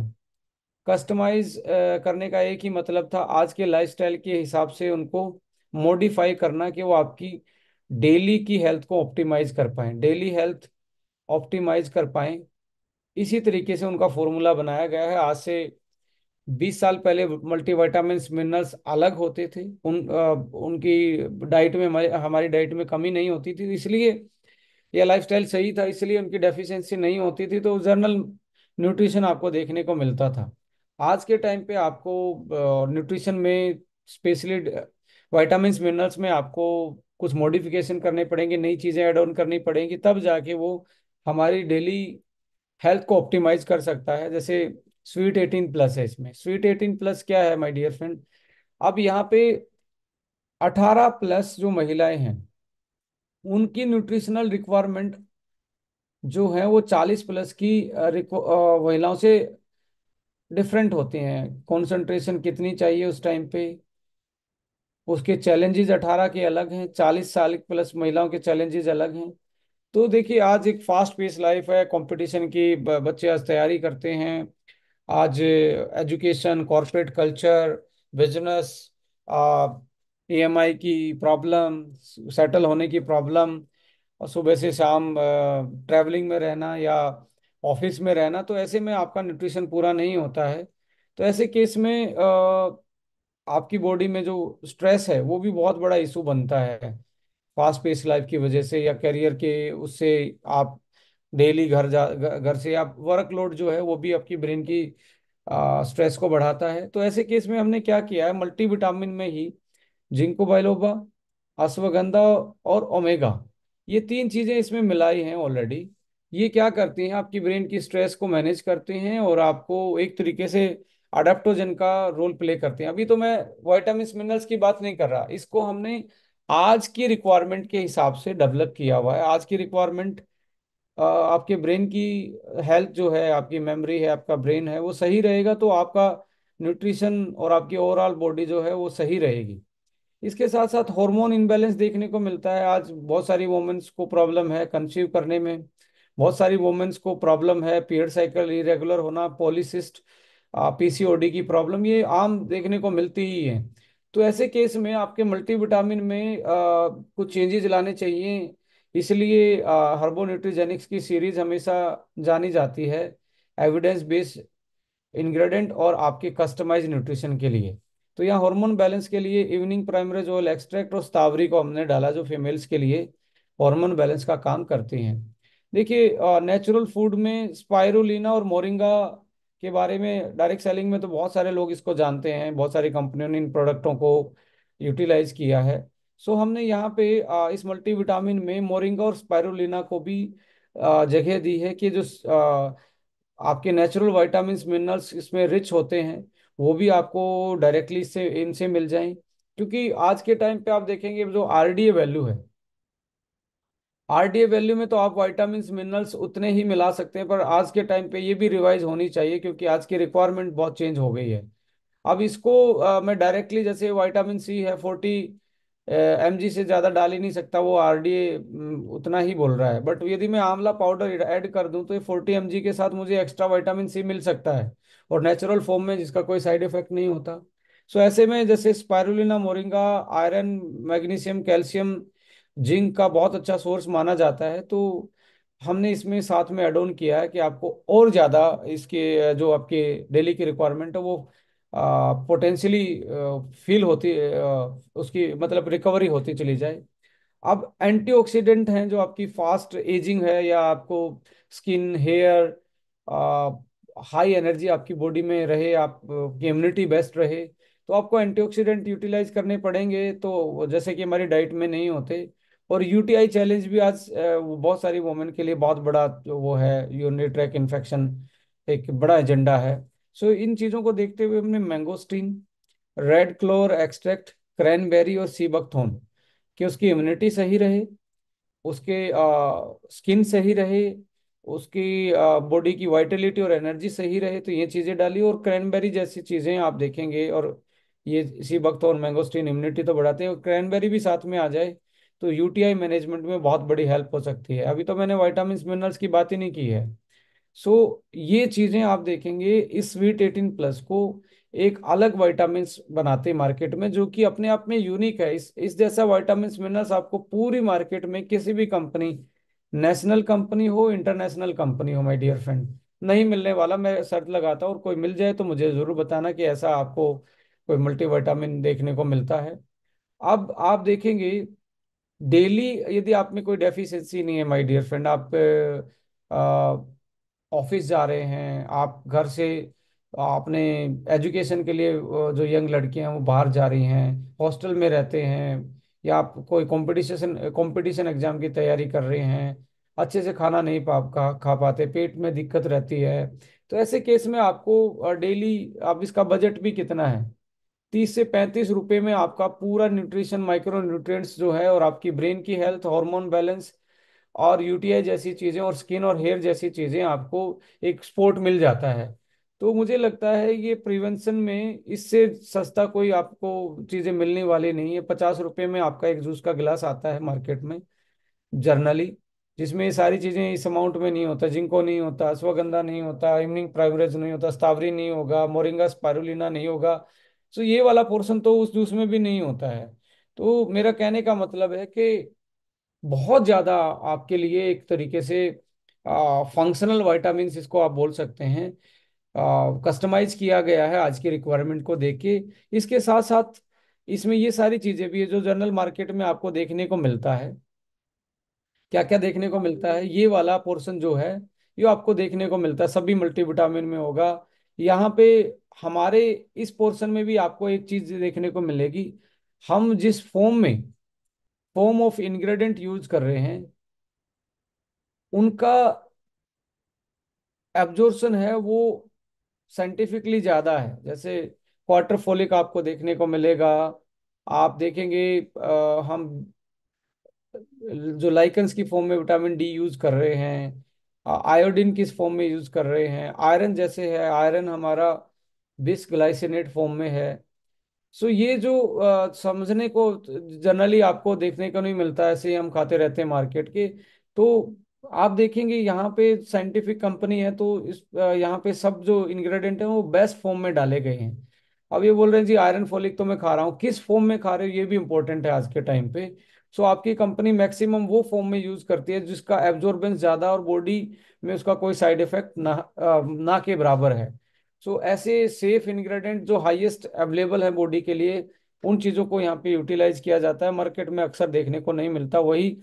कस्टमाइज करने का एक ही मतलब था, आज के लाइफस्टाइल के हिसाब से उनको मॉडिफाई करना, कि वो आपकी डेली की हेल्थ को ऑप्टिमाइज कर पाएं, डेली हेल्थ ऑप्टिमाइज कर पाएं। इसी तरीके से उनका फॉर्मूला बनाया गया है। आज से 20 साल पहले मल्टीविटामिन्स मिनरल्स अलग होते थे, उनकी डाइट में, हमारी डाइट में कमी नहीं होती थी, इसलिए ये लाइफस्टाइल सही था, इसलिए उनकी डेफिशिएंसी नहीं होती थी, तो जनरल न्यूट्रिशन आपको देखने को मिलता था। आज के टाइम पे आपको न्यूट्रिशन में, स्पेशली विटामिन्स मिनरल्स में, आपको कुछ मॉडिफिकेशन करने पड़ेंगे, नई चीज़ें ऐड ऑन करनी पड़ेंगी, तब जाके वो हमारी डेली हेल्थ को ऑप्टिमाइज कर सकता है। जैसे स्वीट 18+ है, इसमें स्वीट 18+ क्या है माय डियर फ्रेंड, अब यहाँ पे 18+ जो महिलाएं हैं उनकी न्यूट्रिशनल रिक्वायरमेंट जो है वो 40+ की महिलाओं से डिफरेंट होते हैं। कंसंट्रेशन कितनी चाहिए उस टाइम पे, उसके चैलेंजेस 18 के अलग हैं, 40 साल प्लस महिलाओं के चैलेंजेस अलग हैं। तो देखिए, आज एक फास्ट पेस लाइफ है, कंपटीशन की, बच्चे आज तैयारी करते हैं। आज education, corporate culture, business, EMI की प्रॉब्लम, सेटल होने की प्रॉब्लम, और सुबह से शाम ट्रैवलिंग में रहना या ऑफिस में रहना, तो ऐसे में आपका न्यूट्रिशन पूरा नहीं होता है। तो ऐसे केस में आपकी बॉडी में जो स्ट्रेस है वो भी बहुत बड़ा इशू बनता है, फास्ट पेस लाइफ की वजह से या करियर के उससे। आप डेली घर से आप वर्कलोड जो है वो भी आपकी ब्रेन की स्ट्रेस को बढ़ाता है। तो ऐसे केस में हमने क्या किया है, मल्टीविटामिन में ही जिंको बाइलोबा, अश्वगंधा और ओमेगा, ये तीन चीजें इसमें मिलाई हैं ऑलरेडी। ये क्या करती हैं, आपकी ब्रेन की स्ट्रेस को मैनेज करते हैं और आपको एक तरीके से अडेप्टोजन का रोल प्ले करते हैं। अभी तो मैं विटामिन मिनरल्स की बात नहीं कर रहा, इसको हमने आज की रिक्वायरमेंट के हिसाब से डेवलप किया हुआ है। आज की रिक्वायरमेंट, आपके ब्रेन की हेल्थ जो है, आपकी मेमोरी है, आपका ब्रेन है, वो सही रहेगा तो आपका न्यूट्रिशन और आपकी ओवरऑल बॉडी जो है वो सही रहेगी। इसके साथ साथ हार्मोन इनबैलेंस देखने को मिलता है। आज बहुत सारी वुमेन्स को प्रॉब्लम है कंसीव करने में, बहुत सारी वुमेन्स को प्रॉब्लम है पीरियड साइकिल इरेगुलर होना, पॉलीसिस्ट, पीसीओडी की प्रॉब्लम, ये आम देखने को मिलती ही है। तो ऐसे केस में आपके मल्टीविटामिन में कुछ चेंजेस लाने चाहिए। इसलिए हर्बो न्यूट्रीजेनिक्स की सीरीज हमेशा जानी जाती है, एविडेंस बेस्ड इंग्रेडिएंट और आपके कस्टमाइज न्यूट्रिशन के लिए। तो यहाँ हार्मोन बैलेंस के लिए इवनिंग प्राइमरी ऑयल एक्सट्रैक्ट और स्टावरी को हमने डाला, जो फीमेल्स के लिए हार्मोन बैलेंस का काम करते हैं। देखिए, नेचुरल फूड में स्पाइरुलिना और मोरिंगा के बारे में डायरेक्ट सेलिंग में तो बहुत सारे लोग इसको जानते हैं, बहुत सारी कंपनियों ने इन प्रोडक्टों को यूटिलाइज किया है। सो हमने यहाँ पे इस मल्टीविटामिन में मोरिंगा और स्पाइरुलिना को भी जगह दी है कि जो आपके नेचुरल विटामिन्स मिनरल्स इसमें रिच होते हैं, वो भी आपको डायरेक्टली इससे इनसे मिल जाएं। क्योंकि आज के टाइम पे आप देखेंगे जो आरडीए वैल्यू है, आरडीए वैल्यू में तो आप विटामिन्स मिनरल्स उतने ही मिला सकते हैं, पर आज के टाइम पे ये भी रिवाइज होनी चाहिए क्योंकि आज की रिक्वायरमेंट बहुत चेंज हो गई है। अब इसको मैं डायरेक्टली, जैसे विटामिन सी है 40 mg से ज़्यादा डाल ही नहीं सकता, वो आरडीए उतना ही बोल रहा है। बट यदि मैं आंवला पाउडर ऐड कर दूं तो ये 40 mg के साथ मुझे एक्स्ट्रा विटामिन सी मिल सकता है, और नेचुरल फॉर्म में, जिसका कोई साइड इफेक्ट नहीं होता। सो ऐसे में जैसे spirulina, moringa iron, magnesium, calcium, zinc का बहुत अच्छा सोर्स माना जाता है। तो हमने इसमें साथ में एड ऑन किया है कि आपको और ज़्यादा इसके जो आपके डेली की रिक्वायरमेंट है वो पोटेंशियली फील होती, उसकी मतलब रिकवरी होती चली जाए। अब एंटीऑक्सीडेंट हैं जो आपकी फास्ट एजिंग है या आपको स्किन, हेयर, हाई एनर्जी आपकी बॉडी में रहे, आप की इम्यूनिटी बेस्ट रहे, तो आपको एंटीऑक्सीडेंट यूटिलाइज करने पड़ेंगे, तो जैसे कि हमारी डाइट में नहीं होते। और यूटीआई चैलेंज भी आज वो बहुत सारी वुमेन के लिए बहुत बड़ा जो वो है, यूरिनरी ट्रैक इन्फेक्शन एक बड़ा एजेंडा है। सो इन चीज़ों को देखते हुए हमने मैंगोस्टीन, रेड क्लोर एक्सट्रैक्ट, क्रैनबेरी और सी बकथोर्न, कि उसकी इम्यूनिटी सही रहे, उसके स्किन सही रहे, उसकी बॉडी की वाइटलिटी और एनर्जी सही रहे, तो ये चीज़ें डाली। और क्रैनबेरी जैसी चीज़ें आप देखेंगे, और ये इसी वक्त और मैंगोस्टीन इम्यूनिटी तो बढ़ाते हैं, और क्रैनबेरी भी साथ में आ जाए तो यूटीआई मैनेजमेंट में बहुत बड़ी हेल्प हो सकती है। अभी तो मैंने विटामिन मिनरल्स की बात ही नहीं की है। ये चीजें आप देखेंगे इस स्वीट 18 प्लस को एक अलग विटामिन बनाते हैं मार्केट में, जो कि अपने आप में यूनिक है। इस जैसा विटामिन मिनरल्स आपको पूरी मार्केट में किसी भी कंपनी, नेशनल कंपनी हो, इंटरनेशनल कंपनी हो, माय डियर फ्रेंड, नहीं मिलने वाला। मैं शर्त लगाता हूँ, और कोई मिल जाए तो मुझे जरूर बताना कि ऐसा आपको कोई मल्टीविटामिन देखने को मिलता है। अब आप देखेंगे डेली, यदि आप में कोई डेफिशिएंसी नहीं है, माय डियर फ्रेंड, आप ऑफिस जा रहे हैं, आप घर से अपने एजुकेशन के लिए, जो यंग लड़कियां हैं वो बाहर जा रही हैं, हॉस्टल में रहते हैं, या आप कोई कंपटीशन एग्जाम की तैयारी कर रहे हैं, अच्छे से खाना नहीं खा पाते, पेट में दिक्कत रहती है, तो ऐसे केस में आपको डेली, अब इसका बजट भी कितना है, 30 से 35 रुपए में आपका पूरा न्यूट्रिशन, माइक्रो न्यूट्रिएंट्स जो है, और आपकी ब्रेन की हेल्थ, हार्मोन बैलेंस और यूटीआई जैसी चीजें और स्किन और हेयर जैसी चीजें आपको एक स्पोर्ट मिल जाता है। तो मुझे लगता है ये प्रिवेंशन में इससे सस्ता कोई आपको चीजें मिलने वाली नहीं है। 50 रुपए में आपका एक जूस का गिलास आता है मार्केट में, जर्नली। जिसमें ये सारी चीजें इस अमाउंट में नहीं होता। जिंको नहीं होता, अश्वगंधा नहीं होता, इवनिंग प्राइमरेज नहीं होता, स्टावरी नहीं होगा, मोरिंगा स्पाइरुलिना नहीं होगा। तो ये वाला पोर्शन तो उस जूस में भी नहीं होता है। तो मेरा कहने का मतलब है कि बहुत ज्यादा आपके लिए एक तरीके से फंक्शनल विटामिन इसको आप बोल सकते हैं, कस्टमाइज किया गया है आज की रिक्वायरमेंट को देख के। इसके साथ साथ इसमें ये सारी चीजें भी है जो जनरल मार्केट में आपको देखने को मिलता है। क्या क्या देखने को मिलता है, ये वाला पोर्शन जो है ये आपको देखने को मिलता है, सभी मल्टीविटामिन में होगा यहाँ पे। हमारे इस पोर्शन में भी आपको एक चीज देखने को मिलेगी। हम जिस फॉर्म ऑफ इंग्रेडिएंट यूज कर रहे हैं, उनका एब्जॉर्प्शन है वो साइंटिफिकली ज्यादा है। जैसे क्वार्टर फोलिक आपको देखने को मिलेगा। आप देखेंगे हम जो लाइकेंस की फॉर्म में विटामिन डी यूज कर रहे हैं, आयोडीन किस फॉर्म में यूज कर रहे हैं, आयरन जैसे है, आयरन हमारा बिस्ग्लाइसिनेट फॉर्म में है। सो ये जो समझने को जनरली आपको देखने को नहीं मिलता, ऐसे ही हम खाते रहते हैं मार्केट के। तो आप देखेंगे यहाँ पे साइंटिफिक कंपनी है, तो यहाँ पे सब जो इंग्रेडिएंट है वो बेस्ट फॉर्म में डाले गए हैं। अब ये बोल रहे हैं जी आयरन फोलिक तो मैं खा रहा हूँ, किस फॉर्म में खा रहे हो ये भी इंपॉर्टेंट है आज के टाइम पे। सो आपकी कंपनी मैक्सिमम वो फॉर्म में यूज करती है जिसका एब्जॉर्बेंस ज्यादा और बॉडी में उसका कोई साइड इफेक्ट ना के बराबर है। सो ऐसे सेफ इंग्रेडिएंट जो हाईएस्ट अवेलेबल है बॉडी के लिए, उन चीज़ों को यहाँ पे यूटिलाइज किया जाता है। मार्केट में अक्सर देखने को नहीं मिलता वही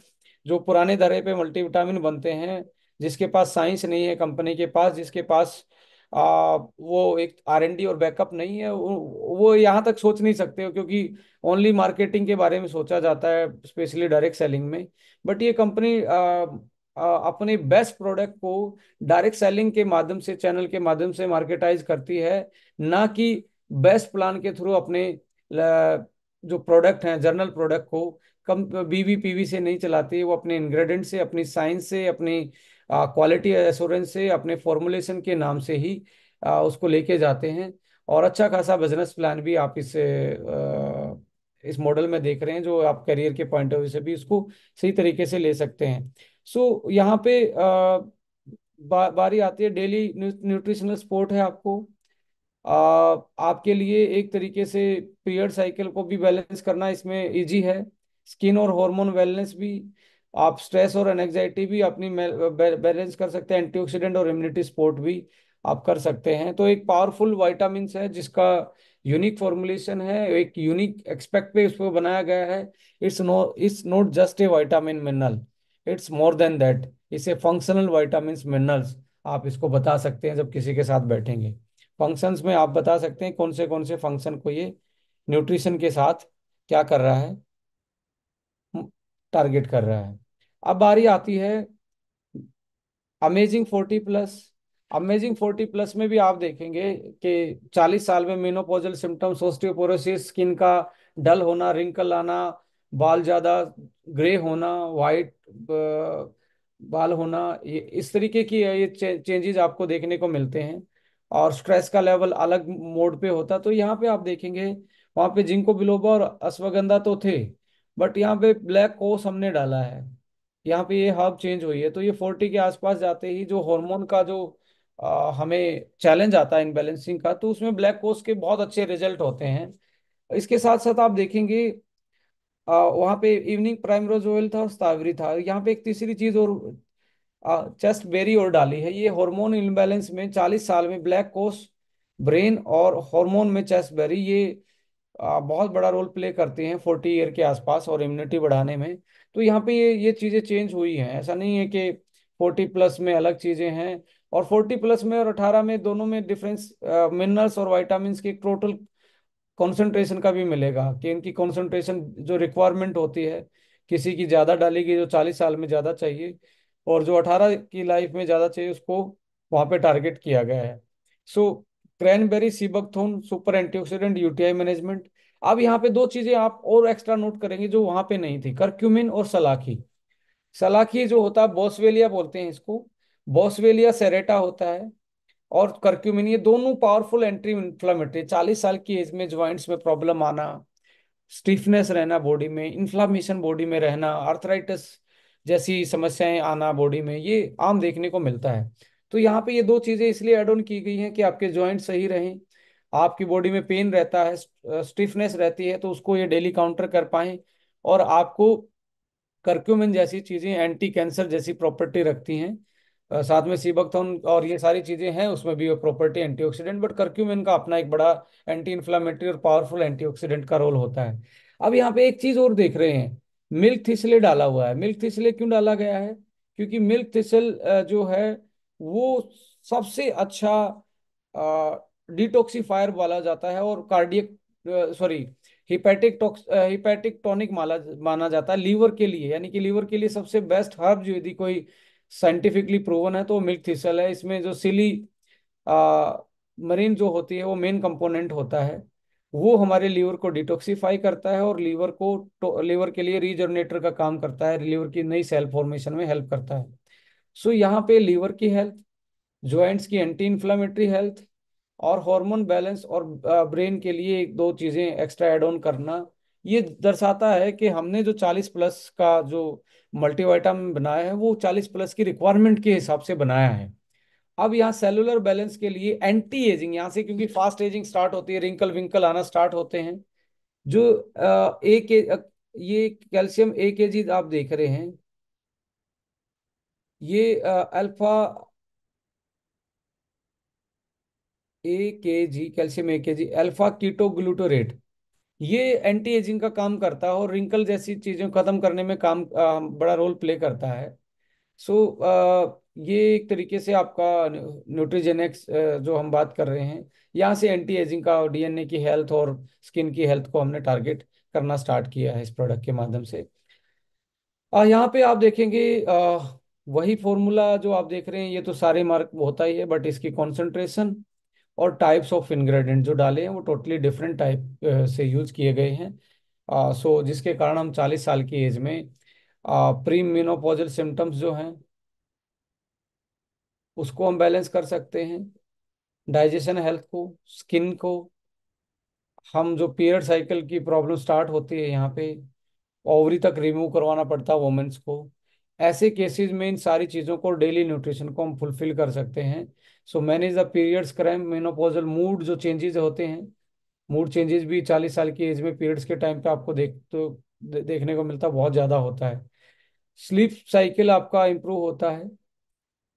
जो पुराने दरे पे मल्टीविटामिन बनते हैं, जिसके पास साइंस नहीं है कंपनी के पास, जिसके पास वो एक R&D और बैकअप नहीं है, वो यहाँ तक सोच नहीं सकते हो, क्योंकि ओनली मार्केटिंग के बारे में सोचा जाता है, स्पेशली डायरेक्ट सेलिंग में। बट ये कंपनी अपने बेस्ट प्रोडक्ट को डायरेक्ट सेलिंग के माध्यम से, चैनल के माध्यम से मार्केटाइज करती है, ना कि बेस्ट प्लान के थ्रू अपने जो प्रोडक्ट हैं, जर्नल प्रोडक्ट को कम BV PV से नहीं चलाती है। वो अपने इंग्रेडिएंट से, अपनी साइंस से, अपनी क्वालिटी एश्योरेंस से, अपने फॉर्मुलेशन के नाम से ही उसको लेके जाते हैं। और अच्छा खासा बिजनेस प्लान भी आप इस मॉडल में देख रहे हैं, जो आप करियर के पॉइंट ऑफ व्यू से भी इसको सही तरीके से ले सकते हैं। सो यहाँ पे बारी आती है डेली न्यूट्रिशनल सपोर्ट है आपको। आपके लिए एक तरीके से पीरियड साइकिल को भी बैलेंस करना इसमें इजी है। स्किन और हार्मोन वेलनेस भी, आप स्ट्रेस और एंजाइटी भी अपनी बैलेंस कर सकते हैं। एंटीऑक्सीडेंट और इम्यूनिटी सपोर्ट भी आप कर सकते हैं। तो एक पावरफुल वाइटामिन है जिसका यूनिक फॉर्मुलेशन है, एक यूनिक एक्सपेक्ट पे उसको बनाया गया है। It's not just a vitamin mineral, it's more than that. इसे फंक्शनल वाइटामिन मिनरल्स आप इसको बता सकते हैं जब किसी के साथ बैठेंगे। फंक्शंस में आप बता सकते हैं कौन से फंक्शन को ये न्यूट्रिशन के साथ क्या कर रहा है, टारगेट कर रहा है। अब बारी आती है अमेजिंग 40 प्लस। अमेजिंग 40 प्लस में भी आप देखेंगे कि 40 साल में मेनोपॉजल सिम्टम्स, ओस्टियोपोरोसिस, स्किन का डल होना, रिंकल आना, बाल ज्यादा ग्रे होना, वाइट बाल होना, ये इस तरीके की ये चेंजेस आपको देखने को मिलते हैं। और स्ट्रेस का लेवल अलग मोड पे होता, तो यहाँ पे आप देखेंगे वहाँ पे जिंको बिलोबा और अश्वगंधा तो थे, बट यहाँ पे ब्लैक कोस हमने डाला है। यहाँ पे ये हर्ब चेंज हुई है, तो ये 40 के आसपास जाते ही जो हार्मोन का जो हमें चैलेंज आता है इनबैलेंसिंग का, तो उसमें ब्लैक कोस के बहुत अच्छे रिजल्ट होते हैं। इसके साथ साथ आप देखेंगे वहाँ पे इवनिंग प्राइमरोज ऑयल था और स्ट्रॉबेरी था। यहाँ पे एक तीसरी चीज और चेस्ट बेरी और डाली है। ये हार्मोन इम्बैलेंस में 40 साल में ब्लैक कोस, ब्रेन और हार्मोन में चेस्ट बेरी, ये बहुत बड़ा रोल प्ले करते हैं 40 ईयर के आसपास और इम्यूनिटी बढ़ाने में। तो यहाँ पे ये चीज़ें चेंज हुई हैं। ऐसा नहीं है कि 40 प्लस में अलग चीज़ें हैं और 40 प्लस में और 18 में, दोनों में डिफरेंस मिनरल्स और वाइटामिन की टोटल कंसंट्रेशन का भी मिलेगा, कि इनकी कंसंट्रेशन जो रिक्वायरमेंट होती है, किसी की ज़्यादा डालेगी जो 40 साल में ज़्यादा चाहिए, और जो 18 की लाइफ में ज़्यादा चाहिए उसको वहाँ पे टारगेट किया गया है। So cranberry, seabuckthorn super antioxidant, UTI management. अब यहाँ पे दो चीज़ें आप और एक्स्ट्रा नोट करेंगे जो वहाँ पे नहीं थी, करक्यूमिन और सलाखी। सलाखी जो होता है बॉसवेलिया बोलते हैं इसको, बॉसवेलिया सेरेटा होता है, और करक्यूमिन, ये दोनों पावरफुल एंटी इंफ्लामेटरी। 40 साल की एज में ज्वाइंट्स में प्रॉब्लम आना, स्टिफनेस रहना बॉडी में, इन्फ्लामेशन बॉडी में रहना, आर्थराइटिस जैसी समस्याएं आना बॉडी में, ये आम देखने को मिलता है। तो यहाँ पे ये दो चीजें इसलिए ऐड ऑन की गई हैं कि आपके जॉइंट सही रहें, आपकी बॉडी में पेन रहता है, स्टिफनेस रहती है, तो उसको ये डेली काउंटर कर पाएं, और आपको करक्यूमिन जैसी चीजें एंटी कैंसर जैसी प्रॉपर्टी रखती हैं। साथ में सीबकथॉर्न और ये सारी चीजें हैं, उसमें भी प्रॉपर्टी एंटीऑक्सीडेंट, बट करक्यूमिन का अपना एक बड़ा एंटी इन्फ्लामेटरी और पावरफुल एंटीऑक्सीडेंट का रोल होता है। अब यहाँ पे एक चीज और देख रहे हैं, मिल्क थिसले डाला हुआ है। मिल्क थिसले क्यों डाला गया है? क्योंकि मिल्क थिसल जो है वो सबसे अच्छा डिटॉक्सिफायर माना जाता है, और कार्डियक सॉरी हिपैटिक टॉनिक माना माना जाता है लीवर के लिए। यानी कि लीवर के लिए सबसे बेस्ट हर्ब जो यदि कोई साइंटिफिकली प्रूवन है तो मिल्क थिसल है। इसमें जो सिली आ, मरीन जो होती है वो मेन कंपोनेंट होता है, वो हमारे लीवर को डिटॉक्सिफाई करता है और लीवर के लिए रीजनरेटर का काम करता है, लीवर की नई सेल फॉर्मेशन में हेल्प करता है। सो यहाँ पे लीवर की हेल्थ, जॉइंट्स की एंटी इन्फ्लामेटरी हेल्थ, और हार्मोन बैलेंस, और ब्रेन के लिए एक दो चीजें एक्स्ट्रा ऐड ऑन करना, ये दर्शाता है कि हमने जो 40+ का जो मल्टीविटामिन बनाया है वो 40+ की रिक्वायरमेंट के हिसाब से बनाया है। अब यहाँ सेलुलर बैलेंस के लिए एंटी एजिंग, यहाँ से क्योंकि फास्ट एजिंग स्टार्ट होती है, रिंकल विंकल आना स्टार्ट होते हैं, जो ये कैल्शियम 1 kg आप देख रहे हैं, ये alpha 1 kg, calcium 1 kg alpha keto glutarate, ये एंटी एजिंग का काम करता है और रिंकल जैसी चीजें खत्म करने में काम बड़ा रोल प्ले करता है। सो ये एक तरीके से आपका न्यूट्रिजेनिक्स जो हम बात कर रहे हैं, यहाँ से एंटी एजिंग का डीएनए की हेल्थ और स्किन की हेल्थ को हमने टारगेट करना स्टार्ट किया है इस प्रोडक्ट के माध्यम से। यहाँ पे आप देखेंगे वही फॉर्मूला जो आप देख रहे हैं, ये तो सारे मार्क होता ही है, बट इसकी कॉन्सेंट्रेशन और टाइप्स ऑफ इंग्रेडिएंट जो डाले हैं वो टोटली डिफरेंट टाइप से यूज किए गए हैं। सो जिसके कारण हम 40 साल की एज में प्री मेनोपॉजल सिम्टम्स जो हैं उसको हम बैलेंस कर सकते हैं, डाइजेशन हेल्थ को, स्किन को, हम जो पीरियड साइकिल की प्रॉब्लम स्टार्ट होती है यहाँ पे ओवरी तक रिमूव करवाना पड़ता है वुमेन्स को, ऐसे केसेस में इन सारी चीज़ों को डेली न्यूट्रिशन को हम फुलफिल कर सकते हैं। So manage the periods cramp menopausal mood जो चेंजेस होते हैं, मूड चेंजेस भी 40 साल की एज में पीरियड्स के टाइम पे आपको देखने को मिलता बहुत ज़्यादा होता है। स्लीप साइकिल आपका इम्प्रूव होता है,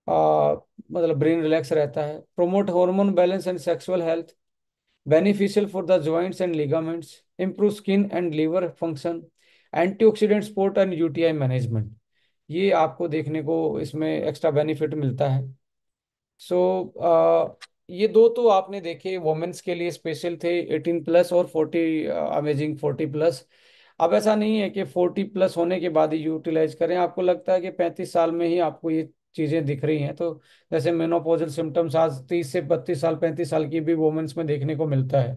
मतलब ब्रेन रिलैक्स रहता है, promote hormone balance and sexual health, beneficial for the joints and ligaments, improve skin and liver function, antioxidant support and UTI management, ये आपको देखने को इसमें एक्स्ट्रा बेनिफिट मिलता है। सो ये दो तो आपने देखे वुमेन्स के लिए स्पेशल थे, 18+ और 40, अमेजिंग 40+। अब ऐसा नहीं है कि 40+ होने के बाद ही यूटिलाइज करें, आपको लगता है कि 35 साल में ही आपको ये चीज़ें दिख रही हैं, तो जैसे मेनोपॉजल सिम्टम्स आज 30 से 32 साल 35 साल की भी वुमेन्स में देखने को मिलता है।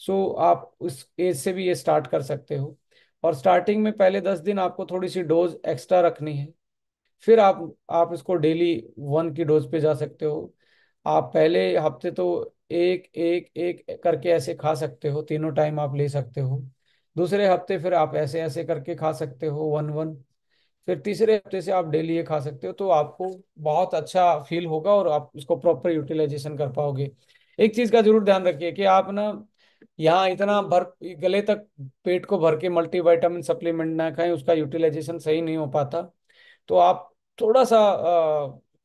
सो आप उस एज से भी ये स्टार्ट कर सकते हो, और स्टार्टिंग में पहले 10 दिन आपको थोड़ी सी डोज एक्स्ट्रा रखनी है, फिर आप इसको डेली 1 की डोज पे जा सकते हो। आप पहले हफ्ते तो एक एक एक करके ऐसे खा सकते हो, तीनों टाइम आप ले सकते हो। दूसरे हफ्ते फिर आप ऐसे ऐसे करके खा सकते हो, 1 1। फिर तीसरे हफ्ते से आप डेली ये खा सकते हो, तो आपको बहुत अच्छा फील होगा और आप इसको प्रॉपर यूटिलाइजेशन कर पाओगे। एक चीज का जरूर ध्यान रखिए कि आप ना यहाँ इतना भर गले तक पेट को भर के मल्टीविटामिन सप्लीमेंट ना खाएं, उसका यूटिलाइजेशन सही नहीं हो पाता। तो आप थोड़ा सा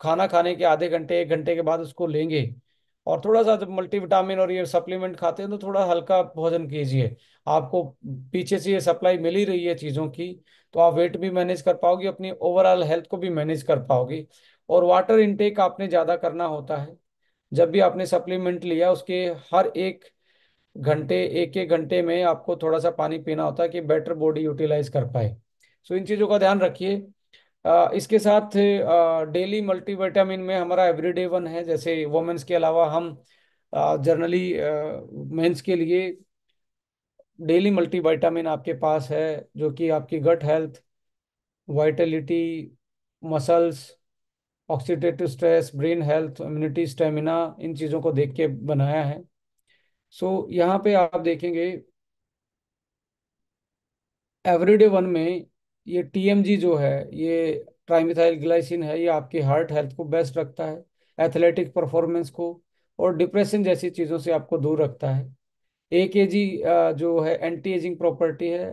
खाना खाने के आधे घंटे 1 घंटे के बाद उसको लेंगे, और थोड़ा सा जब मल्टीविटामिन और ये सप्लीमेंट खाते हैं तो थोड़ा हल्का भोजन कीजिए। आपको पीछे से ये सप्लाई मिल ही रही है चीज़ों की, तो आप वेट भी मैनेज कर पाओगे, अपनी ओवरऑल हेल्थ को भी मैनेज कर पाओगे। और वाटर इनटेक आपने ज़्यादा करना होता है, जब भी आपने सप्लीमेंट लिया उसके हर 1 घंटे 1 1 घंटे में आपको थोड़ा सा पानी पीना होता है कि बेटर बॉडी यूटिलाइज कर पाए। सो इन चीज़ों का ध्यान रखिए। इसके साथ डेली मल्टीविटामिन में हमारा एवरीडे वन है, जैसे वुमेन्स के अलावा हम जनरली मेंस के लिए डेली मल्टीविटामिन आपके पास है, जो कि आपकी gut health, vitality, muscles, oxidative stress, brain health, immunity, stamina, इन चीज़ों को देख के बनाया है। सो यहाँ पे आप देखेंगे एवरीडे वन में ये टीएमजी जो है, ये ट्राइमिथाइल ग्लाइसिन है, ये आपकी हार्ट हेल्थ को बेस्ट रखता है, एथलेटिक परफॉर्मेंस को और डिप्रेशन जैसी चीज़ों से आपको दूर रखता है। एकेजी जो है एंटी एजिंग प्रॉपर्टी है,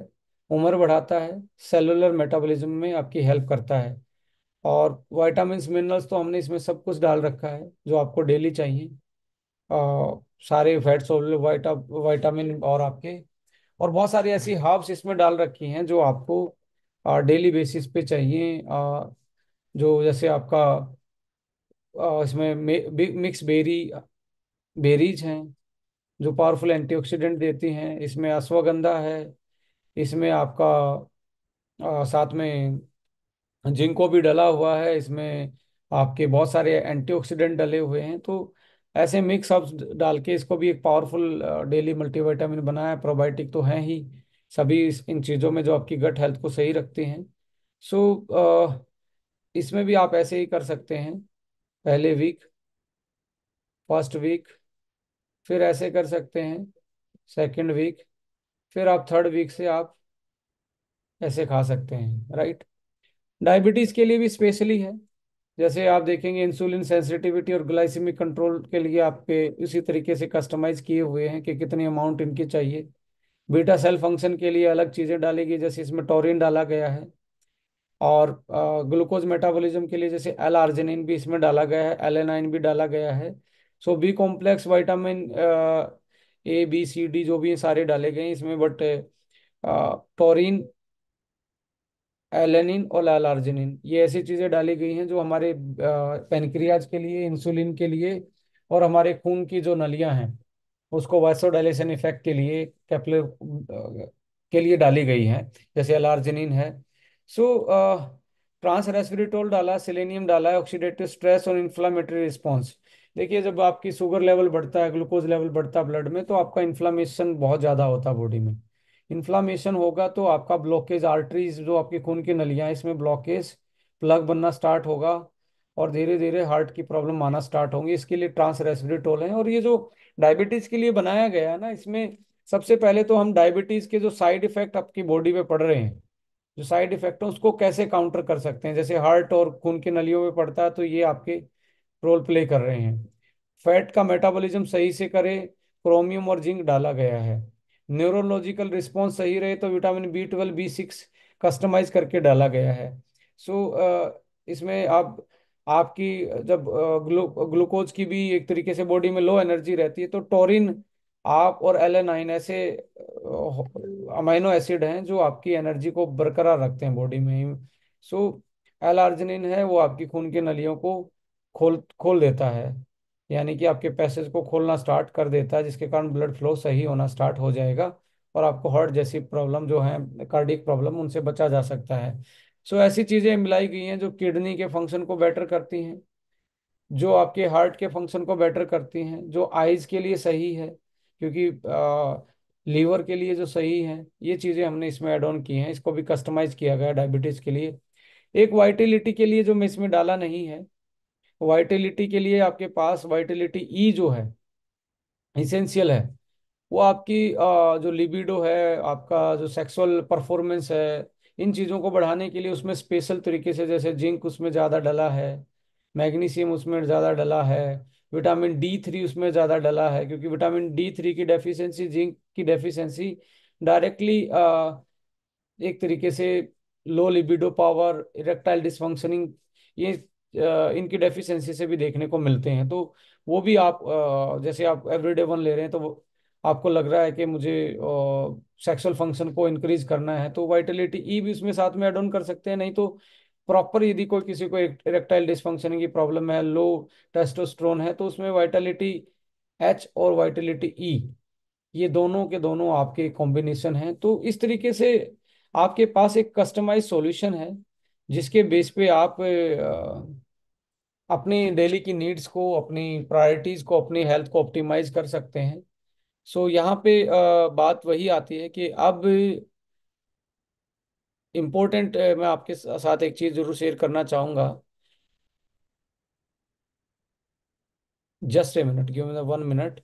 उम्र बढ़ाता है, सेलुलर मेटाबॉलिज्म में आपकी हेल्प करता है। और विटामिन मिनरल्स तो हमने इसमें सब कुछ डाल रखा है जो आपको डेली चाहिए। सारे फैट सोलुबल विटामिन और आपके और बहुत सारी ऐसी हर्ब्स इसमें डाल रखी हैं जो आपको डेली बेसिस पे चाहिए। जो जैसे आपका इसमें मिक्स बेरीज हैं जो पावरफुल एंटीऑक्सीडेंट देती हैं। इसमें अश्वगंधा है, इसमें आपका साथ में जिंको भी डला हुआ है, इसमें आपके बहुत सारे एंटीऑक्सीडेंट डले हुए हैं। तो ऐसे मिक्स अप्स डाल के इसको भी एक पावरफुल डेली मल्टीविटामिन बनाया है। प्रोबायोटिक तो हैं ही सभी इन चीज़ों में जो आपकी गट हेल्थ को सही रखते हैं। सो इसमें भी आप ऐसे ही कर सकते हैं। पहले वीक, फर्स्ट वीक, फिर ऐसे कर सकते हैं सेकंड वीक, फिर आप थर्ड वीक से आप ऐसे खा सकते हैं, राइट। डायबिटीज के लिए भी स्पेशली है। जैसे आप देखेंगे इंसुलिन सेंसिटिविटी और ग्लाइसेमिक कंट्रोल के लिए आपके उसी तरीके से कस्टमाइज किए हुए हैं कि कितनी अमाउंट इनकी चाहिए। बीटा सेल फंक्शन के लिए अलग चीज़ें डाली गई, जैसे इसमें टोरिन डाला गया है। और ग्लूकोज मेटाबॉलिज्म के लिए जैसे एल आर्जिनिन भी इसमें डाला गया है, एलेनाइन भी डाला गया है। So B complex vitamin A B C D जो भी हैं सारे डाले गए हैं इसमें, बट टोरिन, एलेनिन और एल आर्जिनिन ये ऐसी चीज़ें डाली गई हैं जो हमारे पेनक्रियाज के लिए, इंसुलिन के लिए और हमारे खून की जो नलियां हैं उसको वासोडाइलेशन इफेक्ट के लिए, कैपिलर के लिए डाली गई हैं। जैसे एलार्जिनिन है। सो ट्रांस रेस्वेराट्रोल डाला, सेलेनियम डाला है, ऑक्सीडेटिव स्ट्रेस और इन्फ्लामेटरी रिस्पॉन्स। देखिए जब आपकी शुगर लेवल बढ़ता है, ग्लूकोज लेवल बढ़ता है ब्लड में, तो आपका इन्फ्लामेशन बहुत ज़्यादा होता है बॉडी में। इन्फ्लामेशन होगा तो आपका ब्लॉकेज, आर्टरीज जो आपकी खून की नलियां हैं इसमें ब्लॉकेज, प्लग बनना स्टार्ट होगा और धीरे धीरे हार्ट की प्रॉब्लम आना स्टार्ट होंगी। इसके लिए ट्रांस रेस्वेराट्रोल है। और ये जो डायबिटीज के लिए बनाया गया है ना, इसमें सबसे पहले तो हम डायबिटीज के जो साइड इफेक्ट आपकी बॉडी में पड़ रहे हैं, जो साइड इफेक्ट है उसको कैसे काउंटर कर सकते हैं। जैसे हार्ट और खून की नलियों में पड़ता है तो ये आपके रोल प्ले कर रहे हैं। फैट का मेटाबॉलिज्म सही से करे, क्रोमियम और जिंक डाला गया है। न्यूरोलॉजिकल रिस्पॉन्स सही रहे तो विटामिन बी 12 बी 6 कस्टमाइज करके डाला गया है। इसमें आप आपकी जब ग्लूकोज की भी एक तरीके से बॉडी में लो एनर्जी रहती है तो टोरिन आप और एलेनाइन ऐसे अमाइनो एसिड हैं जो आपकी एनर्जी को बरकरार रखते हैं बॉडी में। सो एल आर्जिनिन है वो आपकी खून की नलियों को खोल खोल देता है, यानी कि आपके पैसेज को खोलना स्टार्ट कर देता है, जिसके कारण ब्लड फ्लो सही होना स्टार्ट हो जाएगा और आपको हार्ट जैसी प्रॉब्लम जो है, कार्डियक प्रॉब्लम, उनसे बचा जा सकता है। ऐसी चीज़ें मिलाई गई हैं जो किडनी के फंक्शन को बेटर करती हैं, जो आपके हार्ट के फंक्शन को बेटर करती हैं, जो आइज के लिए सही है, क्योंकि लीवर के लिए जो सही है। ये चीज़ें हमने इसमें ऐड ऑन की हैं, इसको भी कस्टमाइज किया गया डायबिटीज़ के लिए। एक वाइटिलिटी के लिए जो मैं इसमें डाला नहीं है, वाइटिलिटी के लिए आपके पास वाइटिलिटी ई जो है इसेंशियल है। वो आपकी जो लिबिडो है, आपका जो सेक्सुअल परफॉर्मेंस है, इन चीज़ों को बढ़ाने के लिए उसमें स्पेशल तरीके से, जैसे जिंक उसमें ज़्यादा डला है, मैग्नीशियम उसमें ज़्यादा डला है, विटामिन D3 उसमें ज़्यादा डला है, क्योंकि विटामिन D3 की डेफिशिएंसी, जिंक की डेफिशिएंसी डायरेक्टली एक तरीके से low libido power, erectile dysfunctioning, ये इनकी डेफिशिएंसी से भी देखने को मिलते हैं। तो वो भी आप जैसे आप एवरीडे वन ले रहे हैं तो आपको लग रहा है कि मुझे सेक्सुअल फंक्शन को इंक्रीज करना है तो वाइटलिटी ई भी उसमें साथ में ऐड ऑन कर सकते हैं। नहीं तो प्रॉपर यदि कोई किसी को इरेक्टाइल डिसफंक्शनिंग की प्रॉब्लम है, लो टेस्टोस्टेरोन है, तो उसमें वाइटलिटी एच और वाइटलिटी ई, ये दोनों के दोनों आपके कॉम्बिनेशन हैं। तो इस तरीके से आपके पास एक कस्टमाइज सॉल्यूशन है जिसके बेस पे आप अपनी डेली की नीड्स को, अपनी प्रायोरिटीज को, अपनी हेल्थ को ऑप्टिमाइज कर सकते हैं। यहाँ पे बात वही आती है कि अब इम्पोर्टेंट, मैं आपके साथ एक चीज़ जरूर शेयर करना चाहूँगा। Just a minute, give me 1 minute.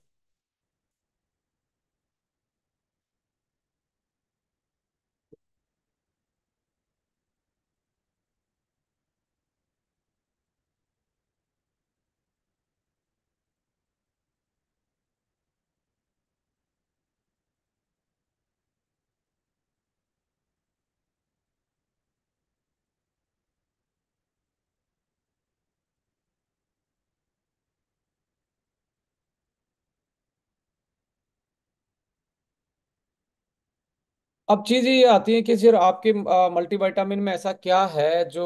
अब चीज ये आती है कि सर आपके मल्टीविटामिन में ऐसा क्या है जो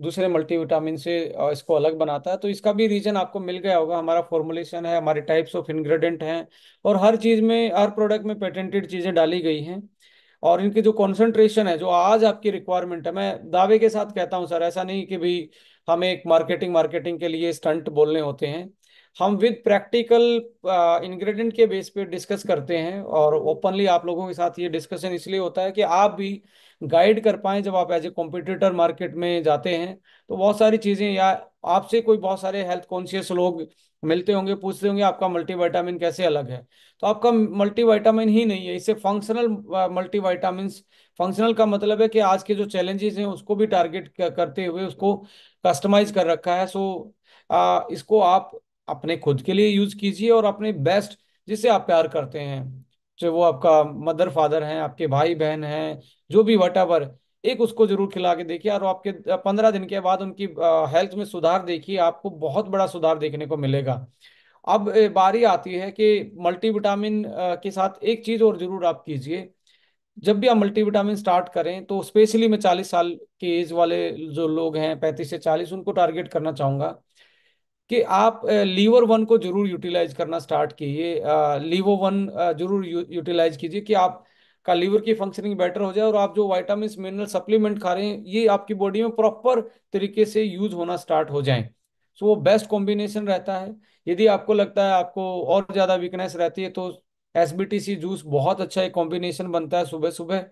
दूसरे मल्टीविटामिन से इसको अलग बनाता है। तो इसका भी रीजन आपको मिल गया होगा। हमारा फॉर्मुलेशन है, हमारे टाइप्स ऑफ इंग्रेडिएंट हैं, और हर चीज में, हर प्रोडक्ट में पेटेंटेड चीजें डाली गई हैं। और इनकी जो कॉन्सेंट्रेशन है, जो आज आपकी रिक्वायरमेंट है, मैं दावे के साथ कहता हूँ सर, ऐसा नहीं कि भी हमें एक मार्केटिंग मार्केटिंग के लिए स्टंट बोलने होते हैं। हम विद प्रैक्टिकल इंग्रेडिएंट के बेस पे डिस्कस करते हैं, और ओपनली आप लोगों के साथ ये डिस्कशन इसलिए होता है कि आप भी गाइड कर पाएं जब आप एज ए कॉम्पिटिटर मार्केट में जाते हैं। तो बहुत सारी चीज़ें, या आपसे कोई बहुत सारे हेल्थ कॉन्शियस लोग मिलते होंगे, पूछते होंगे आपका मल्टीविटामिन कैसे अलग है। तो आपका मल्टीविटामिन ही नहीं है, इससे फंक्शनल मल्टीविटामिन। फंक्शनल का मतलब है कि आज के जो चैलेंजेस हैं उसको भी टारगेट करते हुए उसको कस्टमाइज कर रखा है। सो इसको आप अपने खुद के लिए यूज कीजिए, और अपने बेस्ट, जिससे आप प्यार करते हैं, चाहे वो आपका मदर फादर हैं, आपके भाई बहन हैं, जो भी वटेवर, एक उसको जरूर खिला के देखिए। और आपके 15 दिन के बाद उनकी हेल्थ में सुधार देखिए, आपको बहुत बड़ा सुधार देखने को मिलेगा। अब बारी आती है कि मल्टीविटामिन के साथ एक चीज और जरूर आप कीजिए। जब भी आप मल्टीविटामिन स्टार्ट करें तो स्पेशली मैं 40 साल के एज वाले जो लोग हैं, 35 से 40, उनको टारगेट करना चाहूंगा कि आप लीवर वन को जरूर यूटिलाइज करना स्टार्ट कीजिए। लीवो वन जरूर यूटिलाइज कीजिए कि आप का लीवर की फंक्शनिंग बेटर हो जाए, और आप जो विटामिन मिनरल सप्लीमेंट खा रहे हैं ये आपकी बॉडी में प्रॉपर तरीके से यूज होना स्टार्ट हो जाएं। सो वो बेस्ट कॉम्बिनेशन रहता है। यदि आपको लगता है आपको और ज़्यादा वीकनेस रहती है, तो एसबीटीसी जूस बहुत अच्छा एक कॉम्बिनेशन बनता है सुबह सुबह।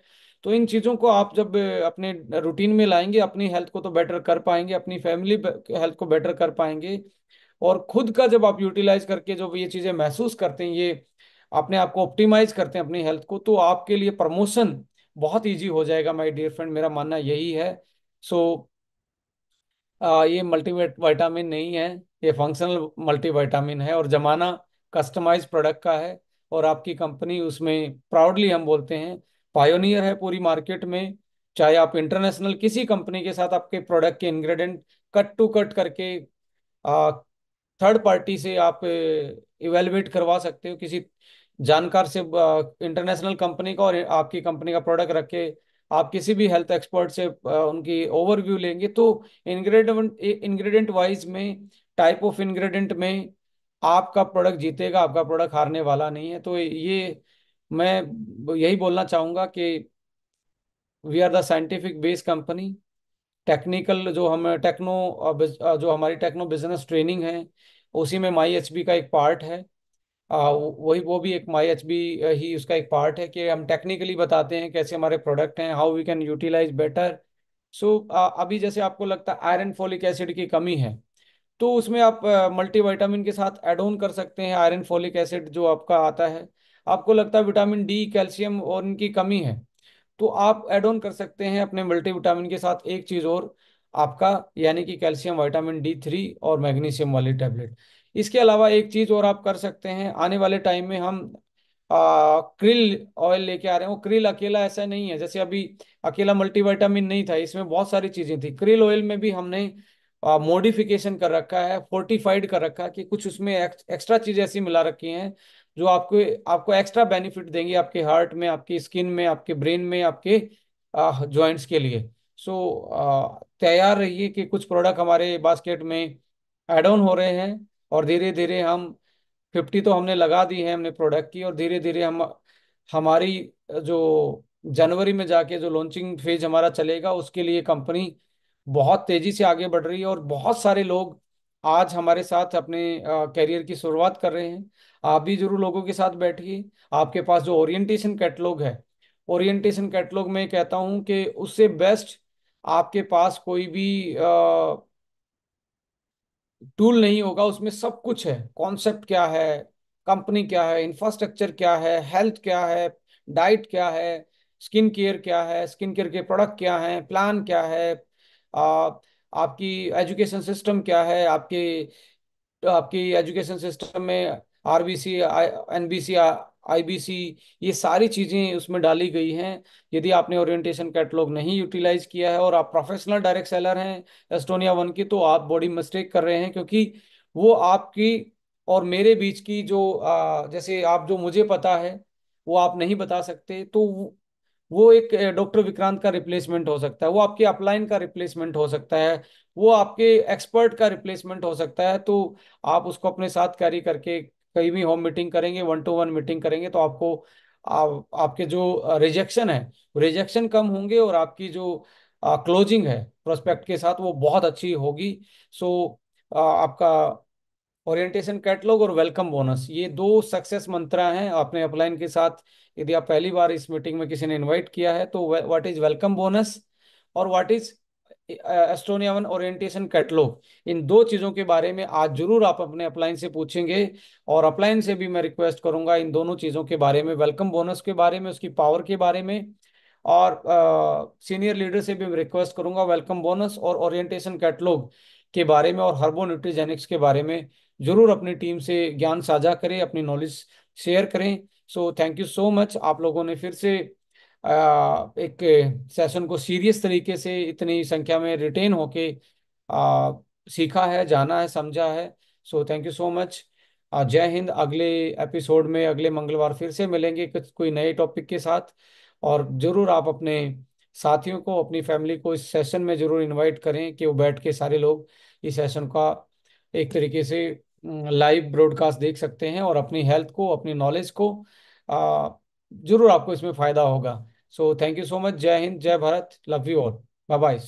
तो इन चीज़ों को आप जब अपने रूटीन में लाएंगे, अपनी हेल्थ को तो बेटर कर पाएंगे, अपनी फैमिली हेल्थ को बेटर कर पाएंगे। और खुद का जब आप यूटिलाइज करके जो ये चीजें महसूस करते हैं, ये अपने आप को ऑप्टिमाइज करते हैं अपनी हेल्थ को, तो आपके लिए प्रमोशन बहुत इजी हो जाएगा माय डियर फ्रेंड, मेरा मानना यही है। सो ये मल्टीविटामिन नहीं है, ये फंक्शनल मल्टीविटामिन है, और जमाना कस्टमाइज प्रोडक्ट का है। और आपकी कंपनी उसमें प्राउडली हम बोलते हैं पायोनियर है पूरी मार्केट में। चाहे आप इंटरनेशनल किसी कंपनी के साथ आपके प्रोडक्ट के इंग्रेडिएंट कट टू कट करके थर्ड पार्टी से आप इवेलुएट करवा सकते हो, किसी जानकार से इंटरनेशनल कंपनी का, और आपकी कंपनी का प्रोडक्ट रख के आप किसी भी हेल्थ एक्सपर्ट से उनकी ओवरव्यू लेंगे, तो इंग्रेडिएंट वाइज में, टाइप ऑफ इंग्रेडिएंट में आपका प्रोडक्ट जीतेगा, आपका प्रोडक्ट हारने वाला नहीं है। तो ये मैं यही बोलना चाहूंगा कि we are the scientific based company. Technical जो हम टेक्नो जो हमारी टेक्नो बिजनेस ट्रेनिंग है, उसी में माई एचबी का एक पार्ट है। वही वो भी एक माई एचबी ही उसका एक पार्ट है कि हम टेक्निकली बताते हैं कैसे हमारे प्रोडक्ट हैं, how we can utilise better. So अभी जैसे आपको लगता है आयरन फोलिक एसिड की कमी है, तो उसमें आप मल्टीविटामिन के साथ ऐड ऑन कर सकते हैं आयरन फोलिक एसिड जो आपका आता है। आपको लगता है विटामिन डी, कैल्शियम और इनकी कमी है, तो आप ऐड ऑन कर सकते हैं अपने मल्टीविटामिन के साथ एक चीज और, आपका यानी कि कैल्शियम, विटामिन D3 और मैग्नीशियम वाली टैबलेट। इसके अलावा एक चीज और आप कर सकते हैं, आने वाले टाइम में हम क्रिल ऑयल लेके आ रहे हैं। वो क्रिल अकेला ऐसा नहीं है, जैसे अभी अकेला मल्टीविटामिन नहीं था, इसमें बहुत सारी चीजें थी। क्रिल ऑयल में भी हमने मॉडिफिकेशन कर रखा है, फोर्टिफाइड कर रखा है, कि कुछ उसमें एक्स्ट्रा चीजें ऐसी मिला रखी हैं जो आपको आपको एक्स्ट्रा बेनिफिट देंगी आपके हार्ट में, आपकी स्किन में, आपके ब्रेन में, आपके जॉइंट्स के लिए। सो तैयार रहिए कि कुछ प्रोडक्ट हमारे बास्केट में ऐड ऑन हो रहे हैं, और धीरे धीरे हम 50 तो हमने लगा दी है हमने प्रोडक्ट की, और धीरे धीरे हम हमारी जो जनवरी में जाके जो लॉन्चिंग फेज हमारा चलेगा, उसके लिए कंपनी बहुत तेजी से आगे बढ़ रही है। और बहुत सारे लोग आज हमारे साथ अपने करियर की शुरुआत कर रहे हैं। आप भी जरूर लोगों के साथ बैठिए। आपके पास जो ओरिएंटेशन कैटलॉग है, ओरिएंटेशन कैटलॉग में कहता हूं कि उससे बेस्ट आपके पास कोई भी टूल नहीं होगा। उसमें सब कुछ है, कॉन्सेप्ट क्या है, कंपनी क्या है, इंफ्रास्ट्रक्चर क्या है, हेल्थ क्या है, डाइट क्या है, स्किन केयर क्या है, स्किन केयर के प्रोडक्ट क्या हैं, प्लान क्या है, आ, आपकी एजुकेशन सिस्टम क्या है, आपके आपकी एजुकेशन सिस्टम में आरबीसी, एनबीसी, आईबीसी, ये सारी चीजें उसमें डाली गई हैं। यदि आपने ओरिएंटेशन कैटलॉग नहीं यूटिलाइज किया है और आप प्रोफेशनल डायरेक्ट सेलर हैं एस्टोनिया वन की, तो आप बड़ी मिस्टेक कर रहे हैं, क्योंकि वो आपकी और मेरे बीच की जो जैसे आप जो मुझे पता है वो आप नहीं बता सकते। तो वो एक डॉक्टर विक्रांत का रिप्लेसमेंट हो सकता है, वो आपके अपलाइन का रिप्लेसमेंट हो सकता है, वो आपके एक्सपर्ट का रिप्लेसमेंट हो सकता है। तो आप उसको अपने साथ कैरी करके कहीं भी होम मीटिंग करेंगे, 1-to-1 मीटिंग करेंगे, तो आपको आपके जो रिजेक्शन है, रिजेक्शन कम होंगे, और आपकी जो क्लोजिंग है प्रोस्पेक्ट के साथ वो बहुत अच्छी होगी। सो आपका ओरिएंटेशन कैटलॉग और वेलकम बोनस, ये दो सक्सेस मंत्रा हैं अपने अपलाइन के साथ। यदि आप पहली बार इस मीटिंग में किसी ने इनवाइट किया है, तो व्हाट इज वेलकम बोनस और what is Estonia one orientation catalogue, इन दो चीजों के बारे में आज जरूर आप अपने अपलाइन से पूछेंगे। और अपलाइन से भी मैं रिक्वेस्ट करूंगा इन दोनों चीजों के बारे में, वेलकम बोनस के बारे में, उसकी पावर के बारे में, और सीनियर लीडर से भी मैं रिक्वेस्ट करूंगा वेलकम बोनस और ओरिएंटेशन कैटलॉग के बारे में और हर्बो न्यूट्रीजेनिक्स के बारे में जरूर अपनी टीम से ज्ञान साझा करें, अपनी नॉलेज शेयर करें। सो थैंक यू सो मच, आप लोगों ने फिर से एक सेशन को सीरियस तरीके से इतनी संख्या में रिटेन होके आ, सीखा है, जाना है, समझा है। सो थैंक यू सो मच। जय हिंद। अगले एपिसोड में अगले मंगलवार फिर से मिलेंगे कोई नए टॉपिक के साथ। और जरूर आप अपने साथियों को, अपनी फैमिली को इस सेशन में जरूर इनवाइट करें कि वो बैठ के सारे लोग इस सेशन का एक तरीके से लाइव ब्रॉडकास्ट देख सकते हैं, और अपनी हेल्थ को, अपनी नॉलेज को जरूर आपको इसमें फायदा होगा। So thank you so much. जय हिंद, जय Bharat, love you all, bye bye.